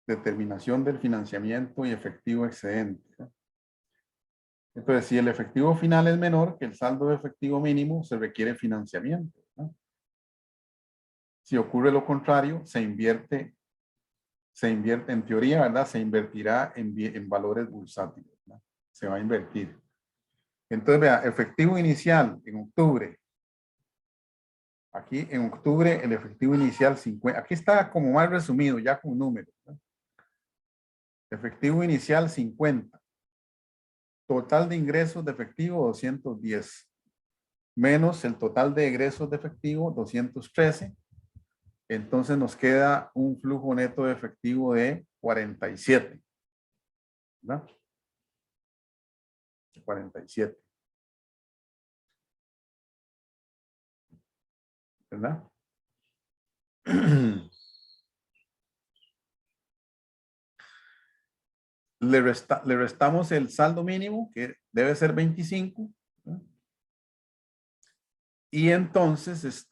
S2: Determinación del financiamiento y efectivo excedente, ¿verdad? Entonces, si el efectivo final es menor que el saldo de efectivo mínimo, se requiere financiamiento, ¿verdad? Si ocurre lo contrario, se invierte en teoría, ¿verdad? Se invertirá en valores bursátiles, ¿verdad? Se va a invertir. Entonces, vea, efectivo inicial en octubre. Aquí en octubre el efectivo inicial 50. Aquí está como más resumido, ya con números, ¿verdad? Efectivo inicial 50. Total de ingresos de efectivo 210. Menos el total de egresos de efectivo 213. Entonces nos queda un flujo neto de efectivo de 47. ¿Verdad? 47. ¿Verdad? Le restamos el saldo mínimo, que debe ser 25. ¿Verdad? Y entonces,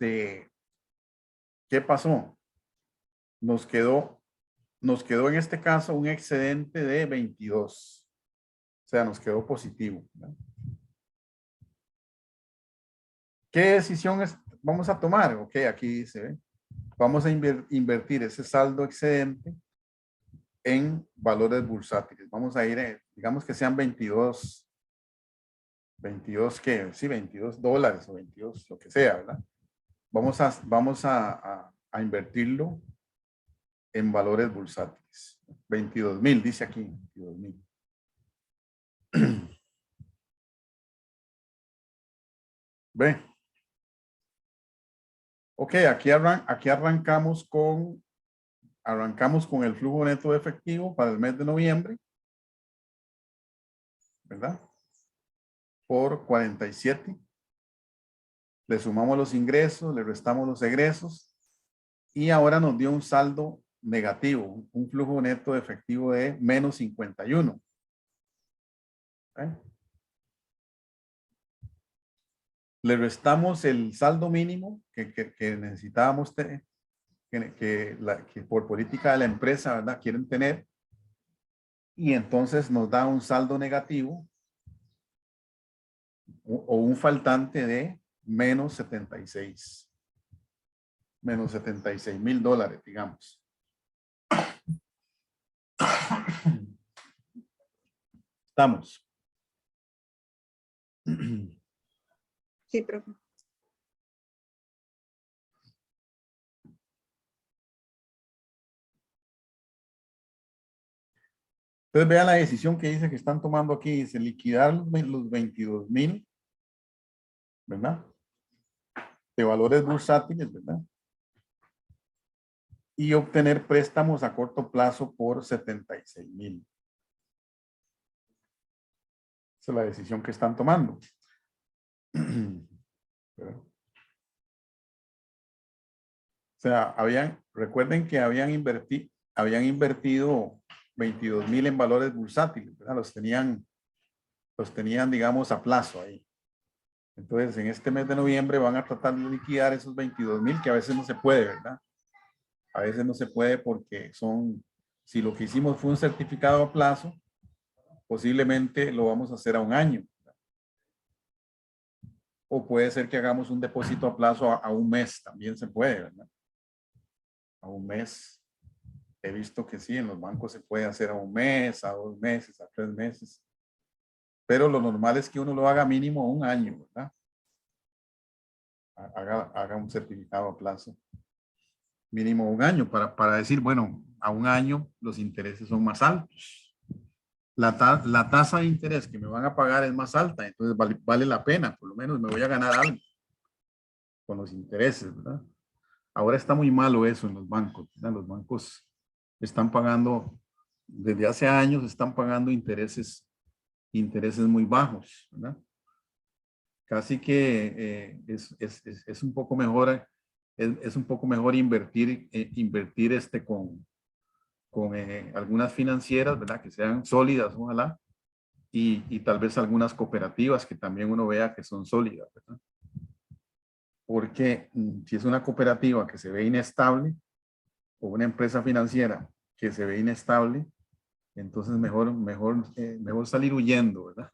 S2: ¿qué pasó? Nos quedó en este caso un excedente de 22. O sea, nos quedó positivo, ¿verdad? ¿Qué decisión vamos a tomar? Ok, aquí dice, ¿ve? Vamos a invertir ese saldo excedente en valores bursátiles. Vamos a ir, digamos que sean 22, ¿qué? Sí, 22 dólares o 22, lo que sea, ¿verdad? Vamos a invertirlo en valores bursátiles. 22,000, dice aquí, 22,000. ¿Ve? Ok, aquí arrancamos con el flujo neto de efectivo para el mes de noviembre, ¿verdad? Por 47. Le sumamos los ingresos, le restamos los egresos y ahora nos dio un saldo negativo, un flujo neto de efectivo de menos 51. ¿eh? Le restamos el saldo mínimo que necesitábamos tener, que por política de la empresa, ¿verdad? Quieren tener. Y entonces nos da un saldo negativo o un faltante de menos 76. Menos $76,000, digamos. Estamos.
S1: Sí, profe.
S2: Entonces vean la decisión que dice que están tomando aquí. Dice liquidar los 22,000, ¿verdad? De valores bursátiles, ¿verdad? Y obtener préstamos a corto plazo por 76,000. Esa es la decisión que están tomando. O sea, recuerden que habían invertido 22,000 en valores bursátiles, ¿verdad? Los tenían, digamos, a plazo ahí. Entonces, en este mes de noviembre van a tratar de liquidar esos 22,000, que a veces no se puede, ¿verdad? A veces no se puede porque si lo que hicimos fue un certificado a plazo, posiblemente lo vamos a hacer a un año. O puede ser que hagamos un depósito a plazo a un mes, también se puede, ¿verdad? A un mes. He visto que sí, en los bancos se puede hacer a un mes, a 2 meses, a 3 meses. Pero lo normal es que uno lo haga mínimo a un año, ¿verdad? Haga un certificado a plazo. Mínimo un año para decir, bueno, a un año los intereses son más altos. La tasa de interés que me van a pagar es más alta, entonces vale la pena, por lo menos me voy a ganar algo con los intereses, ¿verdad? Ahora está muy malo eso en los bancos, ¿verdad? Los bancos están pagando, desde hace años están pagando intereses muy bajos, ¿verdad? Casi que es un poco mejor, es un poco mejor invertir con algunas financieras, ¿verdad? Que sean sólidas, ojalá, y tal vez algunas cooperativas que también uno vea que son sólidas, ¿verdad? Porque si es una cooperativa que se ve inestable o una empresa financiera que se ve inestable, entonces mejor salir huyendo, ¿verdad?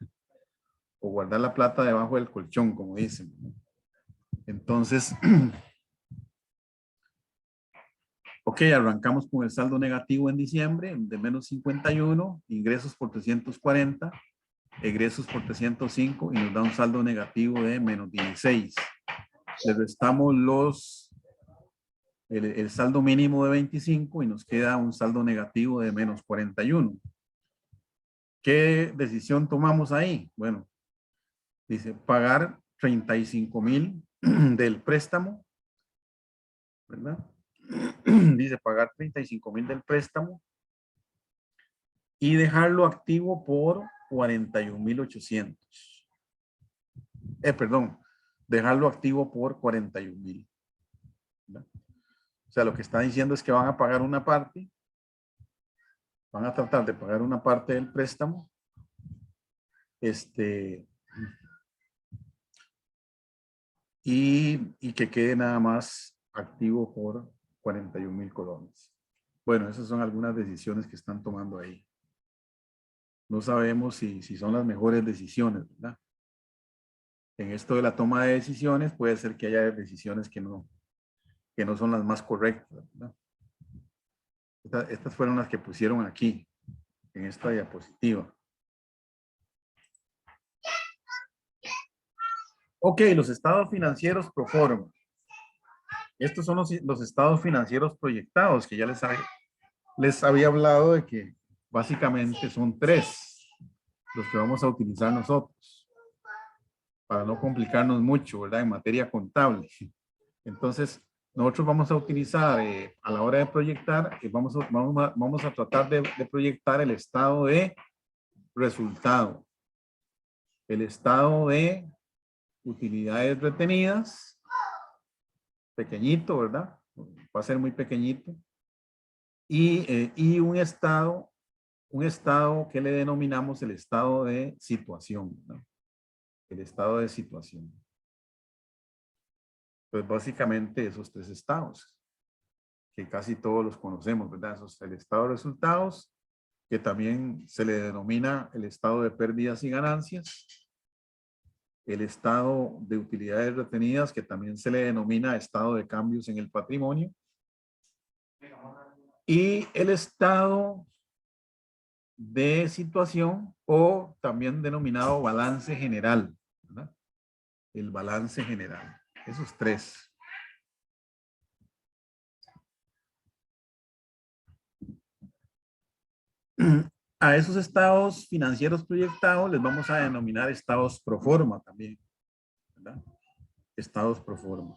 S2: O guardar la plata debajo del colchón, como dicen, ¿no? Entonces, ok, arrancamos con el saldo negativo en diciembre de menos 51, ingresos por 340, egresos por 305 y nos da un saldo negativo de menos 16. Le restamos el saldo mínimo de 25 y nos queda un saldo negativo de menos 41. ¿Qué decisión tomamos ahí? Bueno, dice pagar 35,000 del préstamo, ¿verdad? Dice pagar 35,000 del préstamo y dejarlo activo por 41,800. Perdón, dejarlo activo por 41,000. O sea, lo que está diciendo es que van a pagar una parte, van a tratar de pagar una parte del préstamo, y que quede nada más activo por 41,000 colones. Bueno, esas son algunas decisiones que están tomando ahí. No sabemos si son las mejores decisiones, ¿verdad? En esto de la toma de decisiones puede ser que haya decisiones que no son las más correctas, ¿verdad? Estas fueron las que pusieron aquí, en esta diapositiva. Ok, los estados financieros pro forma. Estos son los estados financieros proyectados, que ya les había hablado de que básicamente son 3 los que vamos a utilizar nosotros, para no complicarnos mucho, ¿verdad? En materia contable. Entonces, nosotros vamos a utilizar, a la hora de proyectar, vamos a tratar de proyectar el estado de resultado, el estado de utilidades retenidas, pequeñito, ¿verdad? Va a ser muy pequeñito. Y un estado un estado que le denominamos el estado de situación, ¿no? El estado de situación. Pues básicamente esos tres estados, que casi todos los conocemos, ¿verdad? Esos, el estado de resultados, que también se le denomina el estado de pérdidas y ganancias, el estado de utilidades retenidas, que también se le denomina estado de cambios en el patrimonio, y el estado de situación, o también denominado balance general, ¿verdad? El balance general. Esos tres. A esos estados financieros proyectados les vamos a denominar estados pro forma también, ¿verdad? Estados pro forma.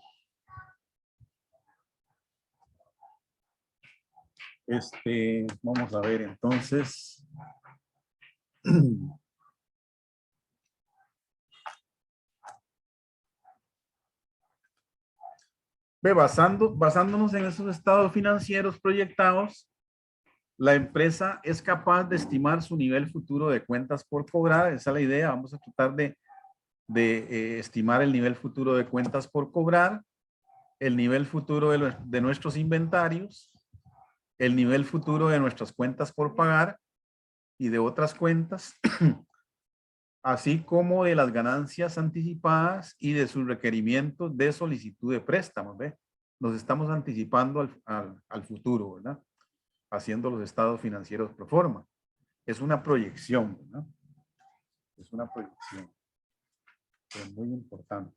S2: Vamos a ver entonces. Ve, basándonos en esos estados financieros proyectados, la empresa es capaz de estimar su nivel futuro de cuentas por cobrar. Esa es la idea. Vamos a tratar de estimar el nivel futuro de cuentas por cobrar, el nivel futuro de nuestros inventarios, el nivel futuro de nuestras cuentas por pagar y de otras cuentas, así como de las ganancias anticipadas y de sus requerimientos de solicitud de préstamos. ¿Ve? Nos estamos anticipando al futuro, ¿verdad? Haciendo los estados financieros pro forma. Es una proyección, ¿verdad? Es una proyección. Es muy importante.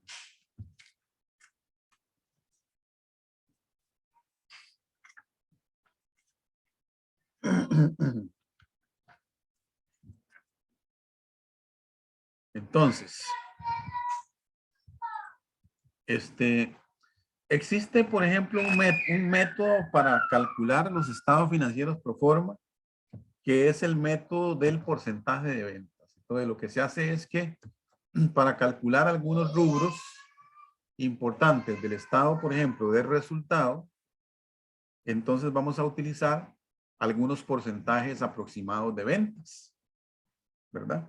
S2: Entonces, existe, por ejemplo, un método para calcular los estados financieros pro forma, que es el método del porcentaje de ventas. Entonces, lo que se hace es que para calcular algunos rubros importantes del estado, por ejemplo, del resultado, entonces vamos a utilizar algunos porcentajes aproximados de ventas, ¿verdad?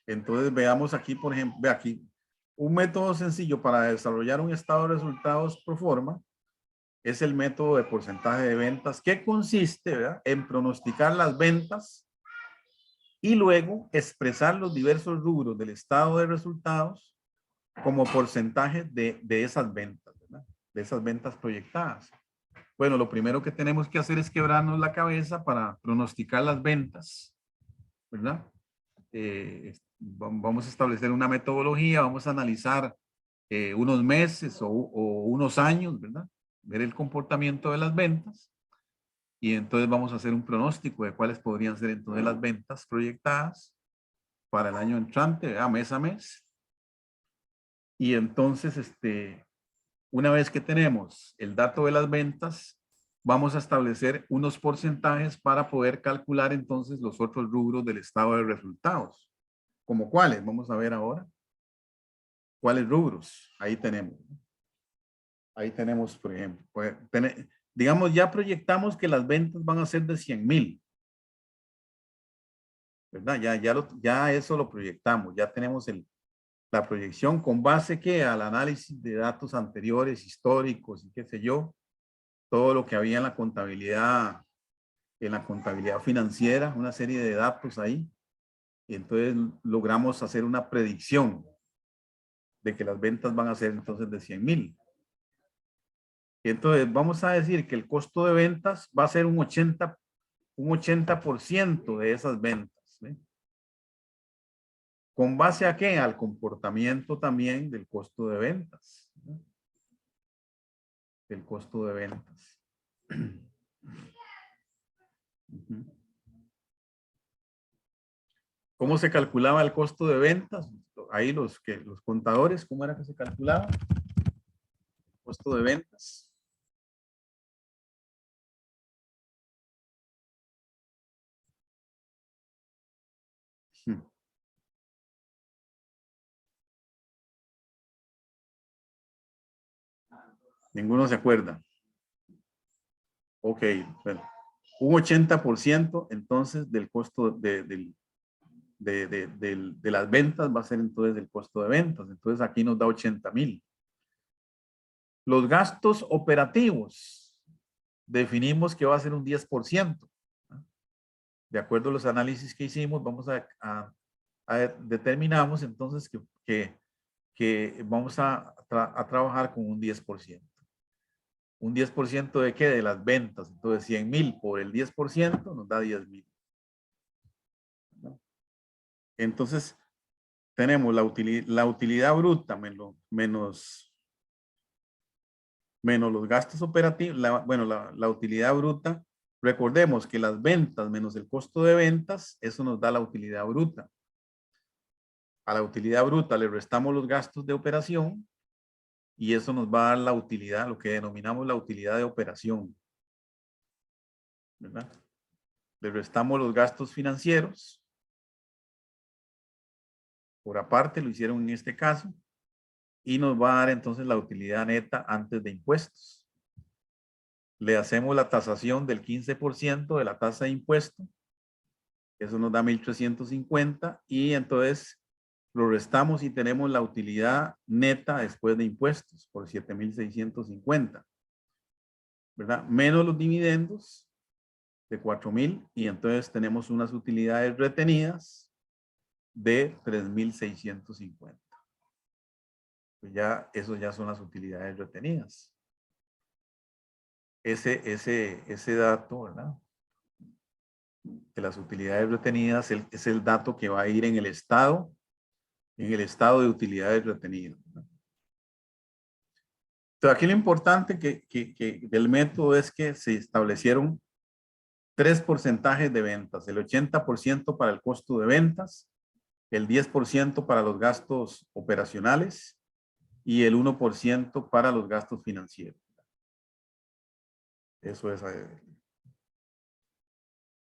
S2: Entonces veamos aquí, por ejemplo, ve aquí, un método sencillo para desarrollar un estado de resultados pro forma es el método de porcentaje de ventas, que consiste, ¿verdad?, en pronosticar las ventas y luego expresar los diversos rubros del estado de resultados como porcentaje de esas ventas, ¿verdad? De esas ventas proyectadas. Bueno, lo primero que tenemos que hacer es quebrarnos la cabeza para pronosticar las ventas, ¿verdad? Vamos a establecer una metodología, vamos a analizar unos meses o unos años, ¿verdad? Ver el comportamiento de las ventas y entonces vamos a hacer un pronóstico de cuáles podrían ser entonces las ventas proyectadas para el año entrante, ¿verdad? Mes a mes. Y entonces, una vez que tenemos el dato de las ventas, vamos a establecer unos porcentajes para poder calcular entonces los otros rubros del estado de resultados. ¿Como cuáles? Vamos a ver ahora. ¿Cuáles rubros? Ahí tenemos. Ahí tenemos, por ejemplo, digamos, ya proyectamos que las ventas van a ser de 100,000. ¿Verdad? Ya eso lo proyectamos. Ya tenemos la proyección con base que al análisis de datos anteriores, históricos y qué sé yo, todo lo que había en la contabilidad financiera, una serie de datos ahí. Y entonces logramos hacer una predicción de que las ventas van a ser entonces de 100,000. Y entonces vamos a decir que el costo de ventas va a ser un 80% de esas ventas. ¿Sí? ¿Con base a qué? Al comportamiento también del costo de ventas. ¿Sí? Del costo de ventas. ¿Cómo se calculaba el costo de ventas? Ahí los contadores, ¿cómo era que se calculaba? Costo de ventas. Ninguno se acuerda. Ok, bueno. Un 80% entonces del costo de las ventas va a ser entonces el costo de ventas. Entonces aquí nos da 80,000. Los gastos operativos, definimos que va a ser un 10%. De acuerdo a los análisis que hicimos, vamos a determinamos entonces que vamos a trabajar con un 10%. ¿Un 10% de qué? De las ventas. Entonces 100,000 por el 10% nos da 10,000. Entonces tenemos la utilidad bruta menos los gastos operativos. La utilidad bruta. Recordemos que las ventas menos el costo de ventas, eso nos da la utilidad bruta. A la utilidad bruta le restamos los gastos de operación y eso nos va a dar la utilidad, lo que denominamos la utilidad de operación, ¿verdad? Le restamos los gastos financieros. Por aparte lo hicieron en este caso y nos va a dar entonces la utilidad neta antes de impuestos. Le hacemos la tasación del 15% de la tasa de impuesto. Eso nos da 1,350 y entonces lo restamos y tenemos la utilidad neta después de impuestos por 7,650, ¿verdad? Menos los dividendos de 4,000 y entonces tenemos unas utilidades retenidas de 3,650. Pues ya, esos ya son las utilidades retenidas. Ese dato, ¿verdad? De las utilidades retenidas es el dato que va a ir en el estado de utilidades retenidas, ¿verdad? Entonces aquí lo importante del método es que se establecieron 3 porcentajes de ventas, el 80% para el costo de ventas, el 10% para los gastos operacionales y el 1% para los gastos financieros. Eso es,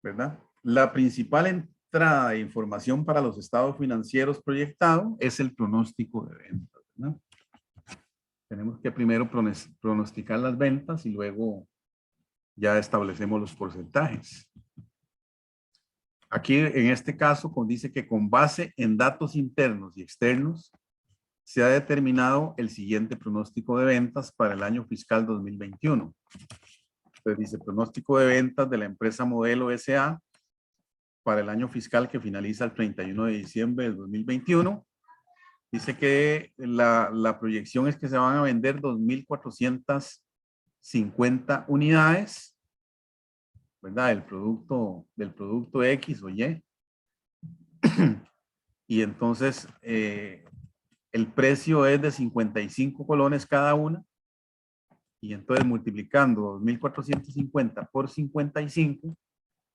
S2: ¿verdad? La principal entrada de información para los estados financieros proyectados es el pronóstico de ventas, ¿verdad? Tenemos que primero pronosticar las ventas y luego ya establecemos los porcentajes. Aquí en este caso dice que con base en datos internos y externos se ha determinado el siguiente pronóstico de ventas para el año fiscal 2021. Entonces dice pronóstico de ventas de la empresa Modelo S.A. para el año fiscal que finaliza el 31 de diciembre del 2021. Dice que la proyección es que se van a vender 2,450 unidades, ¿verdad? Del producto X o Y. Y entonces el precio es de 55 colones cada una. Y entonces multiplicando 2,450 por 55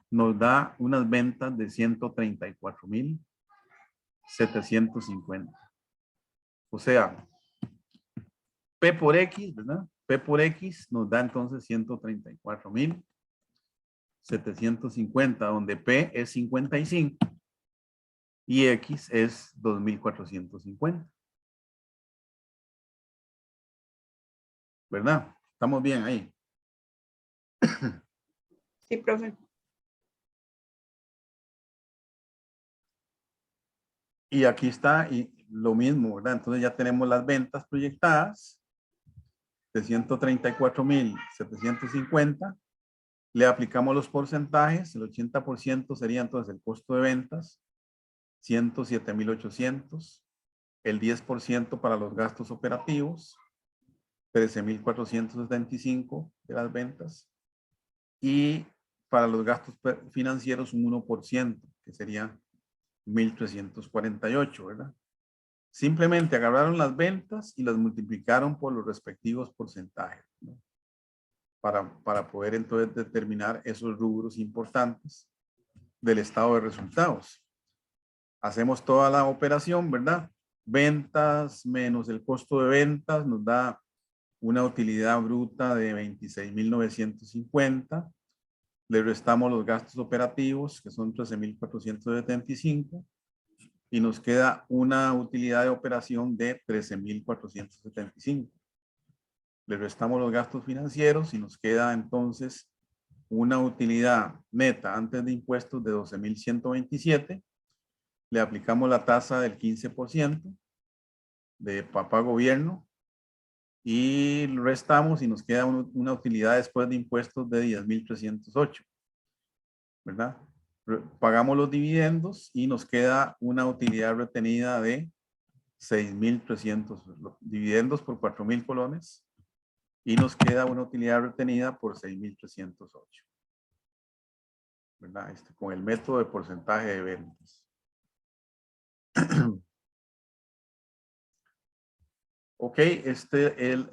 S2: nos da unas ventas de 134,750. O sea, P por X, ¿verdad? P por X nos da entonces 134,750, donde P es 55 y X es 2,450. ¿Verdad? Estamos bien ahí.
S1: Sí, profe.
S2: Y aquí está y lo mismo, ¿verdad? Entonces ya tenemos las ventas proyectadas de 134,750. Le aplicamos los porcentajes. El 80% sería entonces el costo de ventas, 107,800. El 10% para los gastos operativos, 13,475 de las ventas. Y para los gastos financieros un 1%, que sería 1,348, ¿verdad? Simplemente agarraron las ventas y las multiplicaron por los respectivos porcentajes, ¿no? Para poder entonces determinar esos rubros importantes del estado de resultados. Hacemos toda la operación, ¿verdad? Ventas menos el costo de ventas nos da una utilidad bruta de 26,950. Le restamos los gastos operativos, que son 13,475. Y nos queda una utilidad de operación de 13,475. Le restamos los gastos financieros y nos queda entonces una utilidad neta antes de impuestos de 12,127. Le aplicamos la tasa del 15% de papá gobierno y lo restamos y nos queda una utilidad después de impuestos de 10,308, ¿verdad? Pagamos los dividendos y nos queda una utilidad retenida de 6,300, dividendos por 4,000 colones, y nos queda una utilidad retenida por 6,308, ¿verdad? Con el método de porcentaje de ventas. Ok,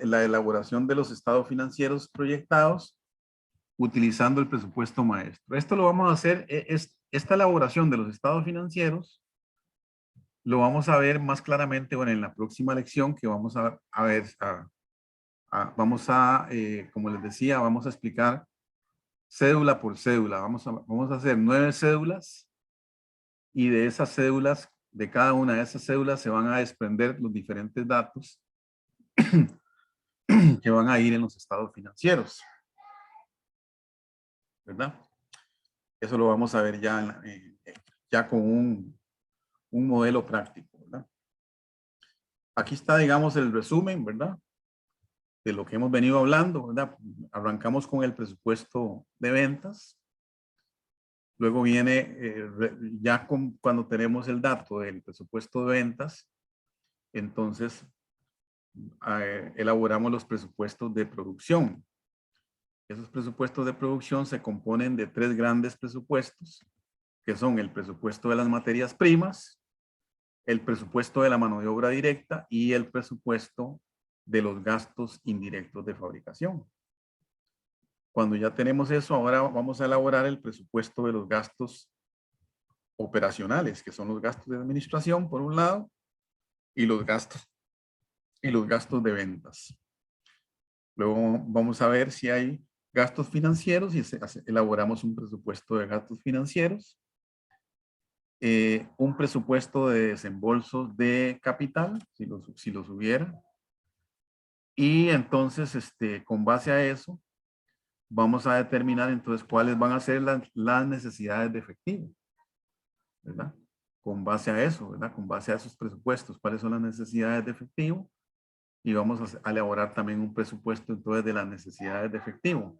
S2: la elaboración de los estados financieros proyectados utilizando el presupuesto maestro. Esto lo vamos a hacer, esta elaboración de los estados financieros lo vamos a ver más claramente, bueno, en la próxima lección que vamos a ver, como les decía, vamos a explicar cédula por cédula. Vamos a hacer 9 cédulas y de esas cédulas, de cada una de esas cédulas se van a desprender los diferentes datos que van a ir en los estados financieros, ¿verdad? Eso lo vamos a ver ya, ya con un modelo práctico, ¿verdad? Aquí está, digamos, el resumen, ¿verdad? De lo que hemos venido hablando, ¿verdad? Arrancamos con el presupuesto de ventas. Luego viene, cuando tenemos el dato del presupuesto de ventas, entonces elaboramos los presupuestos de producción. Esos presupuestos de producción se componen de 3 grandes presupuestos, que son el presupuesto de las materias primas, el presupuesto de la mano de obra directa y el presupuesto de los gastos indirectos de fabricación. Cuando ya tenemos eso, ahora vamos a elaborar el presupuesto de los gastos operacionales, que son los gastos de administración, por un lado, y los gastos de ventas. Luego vamos a ver si hay gastos financieros y elaboramos un presupuesto de gastos financieros, un presupuesto de desembolsos de capital, si los hubiera. Y entonces, con base a eso, vamos a determinar entonces cuáles van a ser las necesidades de efectivo, ¿verdad? Con base a eso, ¿verdad? Con base a esos presupuestos, cuáles son las necesidades de efectivo. Y vamos a elaborar también un presupuesto entonces de las necesidades de efectivo.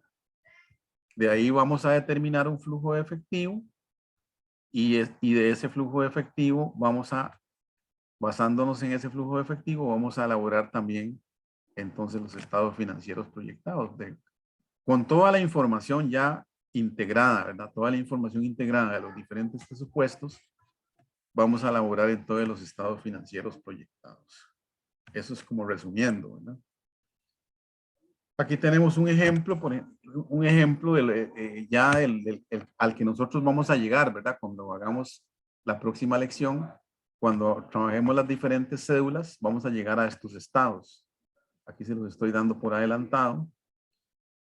S2: De ahí vamos a determinar un flujo de efectivo y de ese flujo de efectivo basándonos en ese flujo de efectivo, vamos a elaborar también entonces los estados financieros proyectados con toda la información ya integrada, ¿verdad? Toda la información integrada de los diferentes presupuestos, vamos a elaborar entonces los estados financieros proyectados. Eso es como resumiendo, ¿verdad? Aquí tenemos un ejemplo, al que nosotros vamos a llegar, ¿verdad? Cuando hagamos la próxima lección, cuando trabajemos las diferentes cédulas, vamos a llegar a estos estados. Aquí se los estoy dando por adelantado.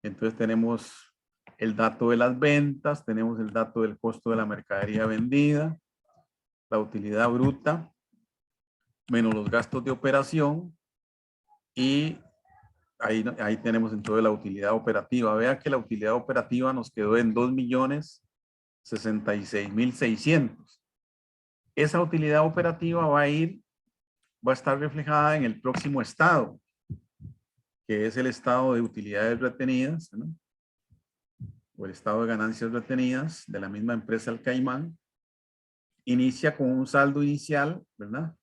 S2: Entonces tenemos el dato de las ventas, tenemos el dato del costo de la mercadería vendida, la utilidad bruta, menos los gastos de operación, y ahí tenemos entonces la utilidad operativa. Vea que la utilidad operativa nos quedó en 2,066,600. Esa utilidad operativa va a estar reflejada en el próximo estado, que es el estado de utilidades retenidas, ¿no? O el estado de ganancias retenidas de la misma empresa El Caimán. Inicia con un saldo inicial, ¿verdad?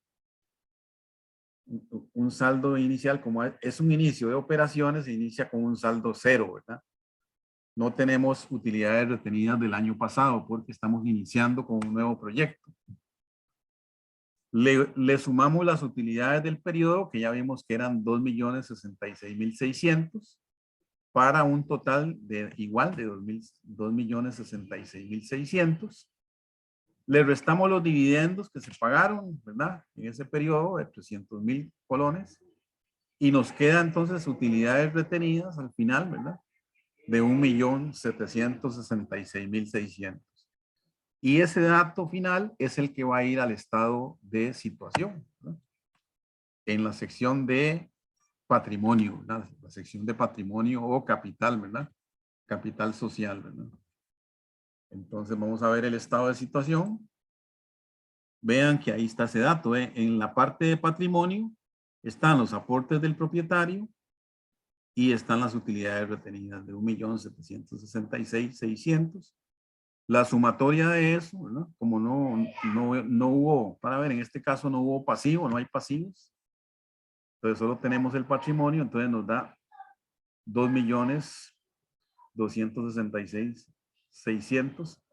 S2: Un saldo inicial, como es un inicio de operaciones, inicia con un saldo 0, ¿verdad? No tenemos utilidades retenidas del año pasado porque estamos iniciando con un nuevo proyecto. Le sumamos las utilidades del periodo, que ya vimos que eran 2,066,600, para un total de igual de 2,066,600. Le restamos los dividendos que se pagaron, ¿verdad? En ese periodo de 300,000 colones. Y nos quedan entonces utilidades retenidas al final, ¿verdad? De 1,766,600. Y ese dato final es el que va a ir al estado de situación, ¿verdad? En la sección de patrimonio, ¿verdad? La sección de patrimonio o capital, ¿verdad? capital social, ¿verdad? Entonces vamos a ver el estado de situación. Vean que ahí está ese dato. En la parte de patrimonio están los aportes del propietario y están las utilidades retenidas de 1.766.600. La sumatoria de eso, ¿verdad? Como no hubo, para ver, en este caso no hubo pasivo, no hay pasivos. Entonces solo tenemos el patrimonio, entonces nos da 2.266.600,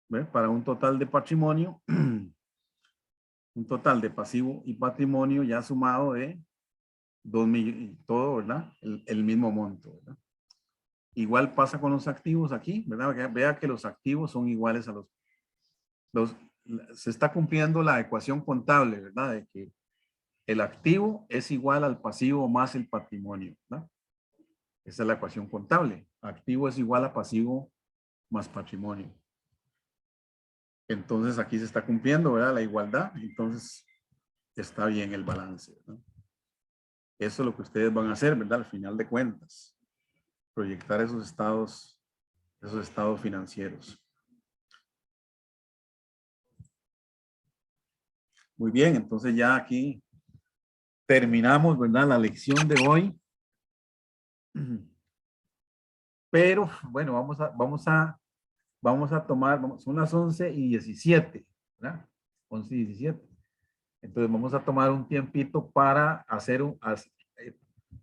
S2: ¿ve? Para un total de patrimonio, un total de pasivo y patrimonio ya sumado de 2 millones, todo, ¿verdad? El mismo monto, ¿verdad? Igual pasa con los activos aquí, ¿verdad? Vea que los activos son iguales a se está cumpliendo la ecuación contable, ¿verdad? De que el activo es igual al pasivo más el patrimonio, ¿verdad? Esa es la ecuación contable. Activo es igual a pasivo más patrimonio. Entonces aquí se está cumpliendo, ¿verdad? La igualdad. Entonces está bien el balance, ¿verdad? Eso es lo que ustedes van a hacer, ¿verdad? Al final de cuentas. Proyectar esos estados financieros. Muy bien, entonces ya aquí terminamos, ¿verdad? La lección de hoy. Pero, bueno, vamos a tomar, son las 11:17, ¿verdad? 11:17. Entonces vamos a tomar un tiempito para hacer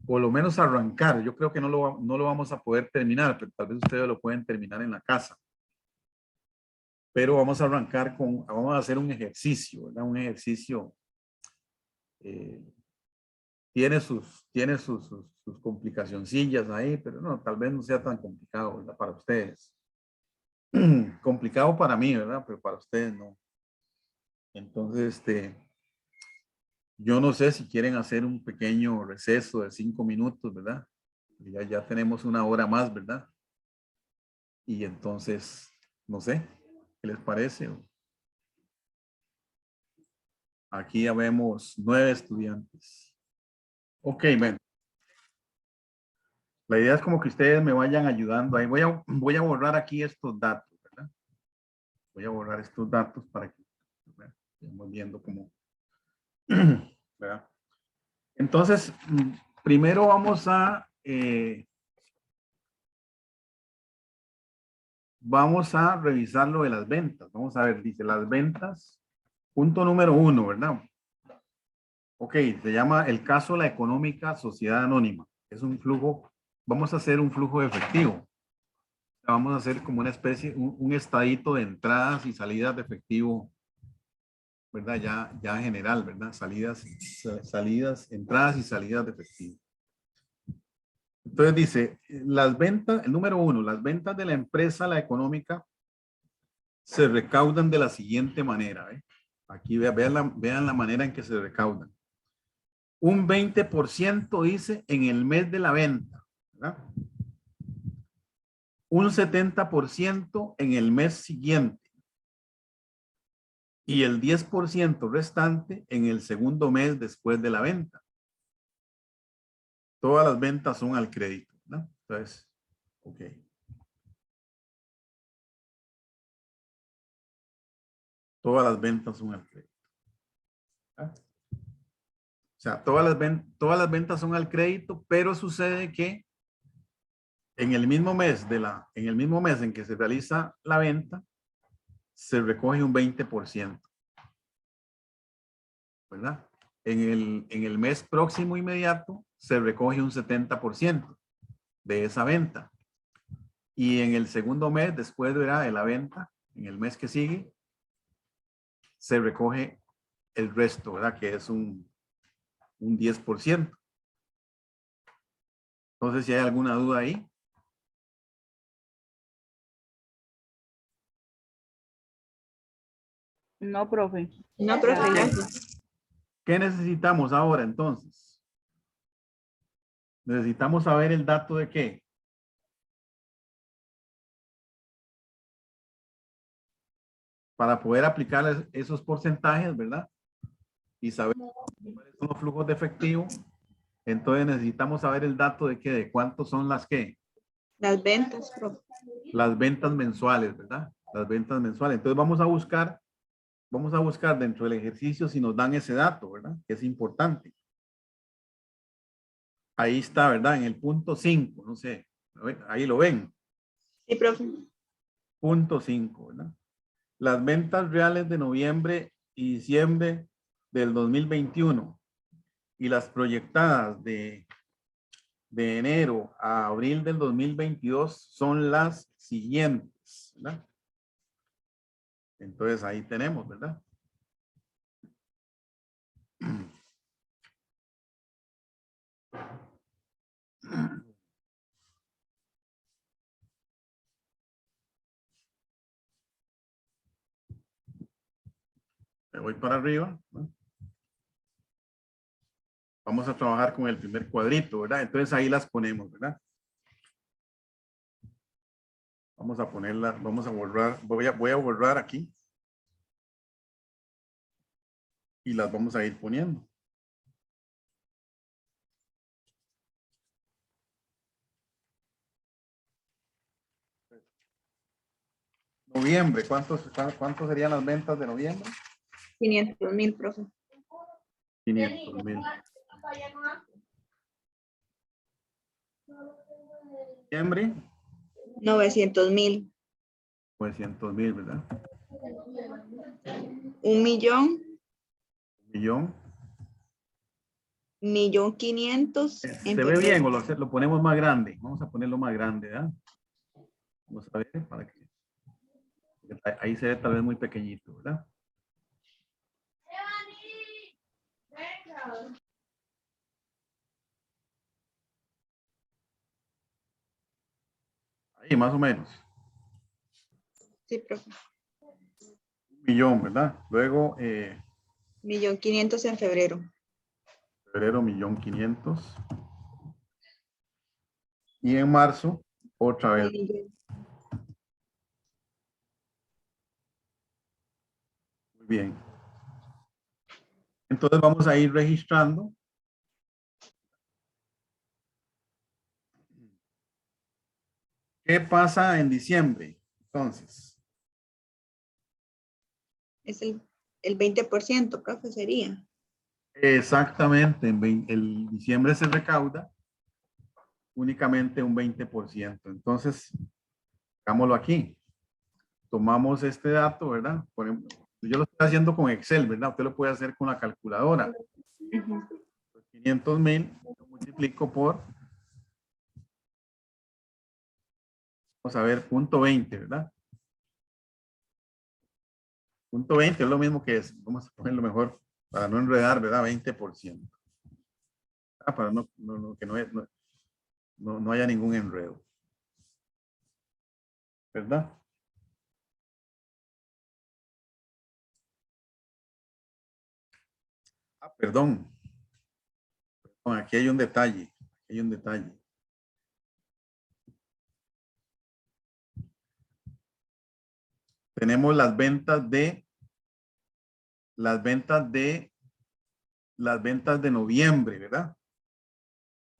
S2: por lo menos arrancar. Yo creo que no lo vamos a poder terminar, pero tal vez ustedes lo pueden terminar en la casa. Pero vamos a arrancar vamos a hacer un ejercicio, ¿verdad? Un ejercicio tiene sus complicacioncillas ahí, pero no, tal vez no sea tan complicado, ¿verdad? Para ustedes. Complicado para mí, ¿verdad? Pero para ustedes no. Entonces, yo no sé si quieren hacer un pequeño receso de 5 minutos, ¿verdad? Ya tenemos una hora más, ¿verdad? Y entonces, no sé, ¿qué les parece? Aquí ya vemos 9 estudiantes. Ok, bueno. La idea es como que ustedes me vayan ayudando ahí. Voy a borrar aquí estos datos, ¿verdad? Voy a borrar estos datos para que estemos viendo cómo, ¿verdad? Entonces, primero vamos a revisar lo de las ventas. Vamos a ver, dice las ventas, punto número 1, ¿verdad? Ok, se llama el caso La Económica Sociedad Anónima. Es un flujo, vamos a hacer un flujo de efectivo. Vamos a hacer como una especie, un estadito de entradas y salidas de efectivo, ¿verdad? Ya general, ¿verdad? Salidas, entradas y salidas de efectivo. Entonces dice, las ventas, el número 1, las ventas de la empresa La Económica se recaudan de la siguiente manera. Aquí vean la manera en que se recaudan. Un 20% dice en el mes de la venta, ¿verdad? Un 70% en el mes siguiente y el 10% restante en el segundo mes después de la venta. Todas las ventas son al crédito, ¿no? Entonces, ok. Todas las ventas son al crédito. ¿Ah? O sea, todas las ventas son al crédito, pero sucede que en el mismo mes en que se realiza la venta, se recoge un 20%, ¿verdad? En el mes próximo inmediato se recoge un 70% de esa venta. Y en el segundo mes, después de la venta, en el mes que sigue, se recoge el resto, ¿verdad? Que es un 10%. Entonces, si hay alguna duda ahí.
S3: No, profe.
S1: No, profe, gracias.
S2: ¿Qué necesitamos ahora entonces? Necesitamos saber el dato de qué. Para poder aplicar esos porcentajes, ¿verdad? Y saber cuáles son los flujos de efectivo. Entonces necesitamos saber el dato de qué, de cuántos son las que.
S1: Las ventas, profe.
S2: Las ventas mensuales, ¿verdad? Las ventas mensuales. Entonces vamos a buscar dentro del ejercicio si nos dan ese dato, ¿verdad? Que es importante. Ahí está, ¿verdad? En el punto 5, no sé. Ahí lo ven.
S1: Sí, profe.
S2: Punto 5, ¿verdad? Las ventas reales de noviembre y diciembre del 2021 y las proyectadas de enero a abril del 2022 son las siguientes, ¿verdad? Entonces ahí tenemos, ¿verdad? Me voy para arriba, ¿no? Vamos a trabajar con el primer cuadrito, ¿verdad? Entonces ahí las ponemos, ¿verdad? Vamos a ponerlas, vamos a borrar, voy a borrar aquí. Y las vamos a ir poniendo. Noviembre, ¿cuántos serían las ventas de noviembre?
S1: 500,000, profe.
S2: 500,000. Diciembre,
S1: 900,000.
S2: 900,000, ¿verdad?
S1: 1,000,000.
S2: 1,000,000.
S1: 1,500,000 en
S2: ¿Se ve bien
S1: febrero.
S2: o lo ponemos más grande? Vamos a ponerlo más grande, ¿verdad? Vamos a ver para que ahí se ve tal vez muy pequeñito, ¿verdad? Ahí más o menos.
S1: Sí, profe.
S2: 1,000,000, ¿verdad? Luego,
S1: 1,500,000 en febrero.
S2: febrero, 1,500,000. Y en marzo, otra vez.
S1: 1,000,000.
S2: Muy bien. Entonces vamos a ir registrando. ¿Qué pasa en diciembre? Entonces.
S1: Es el 20%, profe, sería.
S2: Exactamente. En diciembre se recauda únicamente un 20%. Entonces, hagámoslo aquí. Tomamos este dato, ¿verdad? Yo lo estoy haciendo con Excel, ¿verdad? Usted lo puede hacer con la calculadora. 500,000 lo multiplico por, vamos a ver, punto 20, ¿verdad? Punto 20 es lo mismo que es. Vamos a ponerlo mejor para no enredar, ¿verdad? 20%. Para que no haya ningún enredo. ¿Verdad? Perdón. Aquí hay un detalle. Hay un detalle. Tenemos las ventas de noviembre, ¿verdad?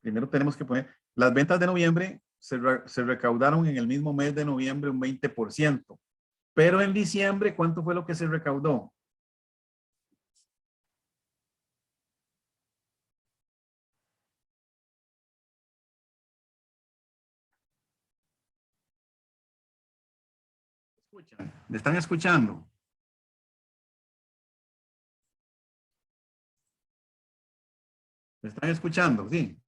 S2: Primero tenemos que poner las ventas de noviembre se recaudaron en el mismo mes de noviembre un 20%. Pero en diciembre, ¿cuánto fue lo que se recaudó? ¿Me están escuchando? ¿Me están escuchando? Sí.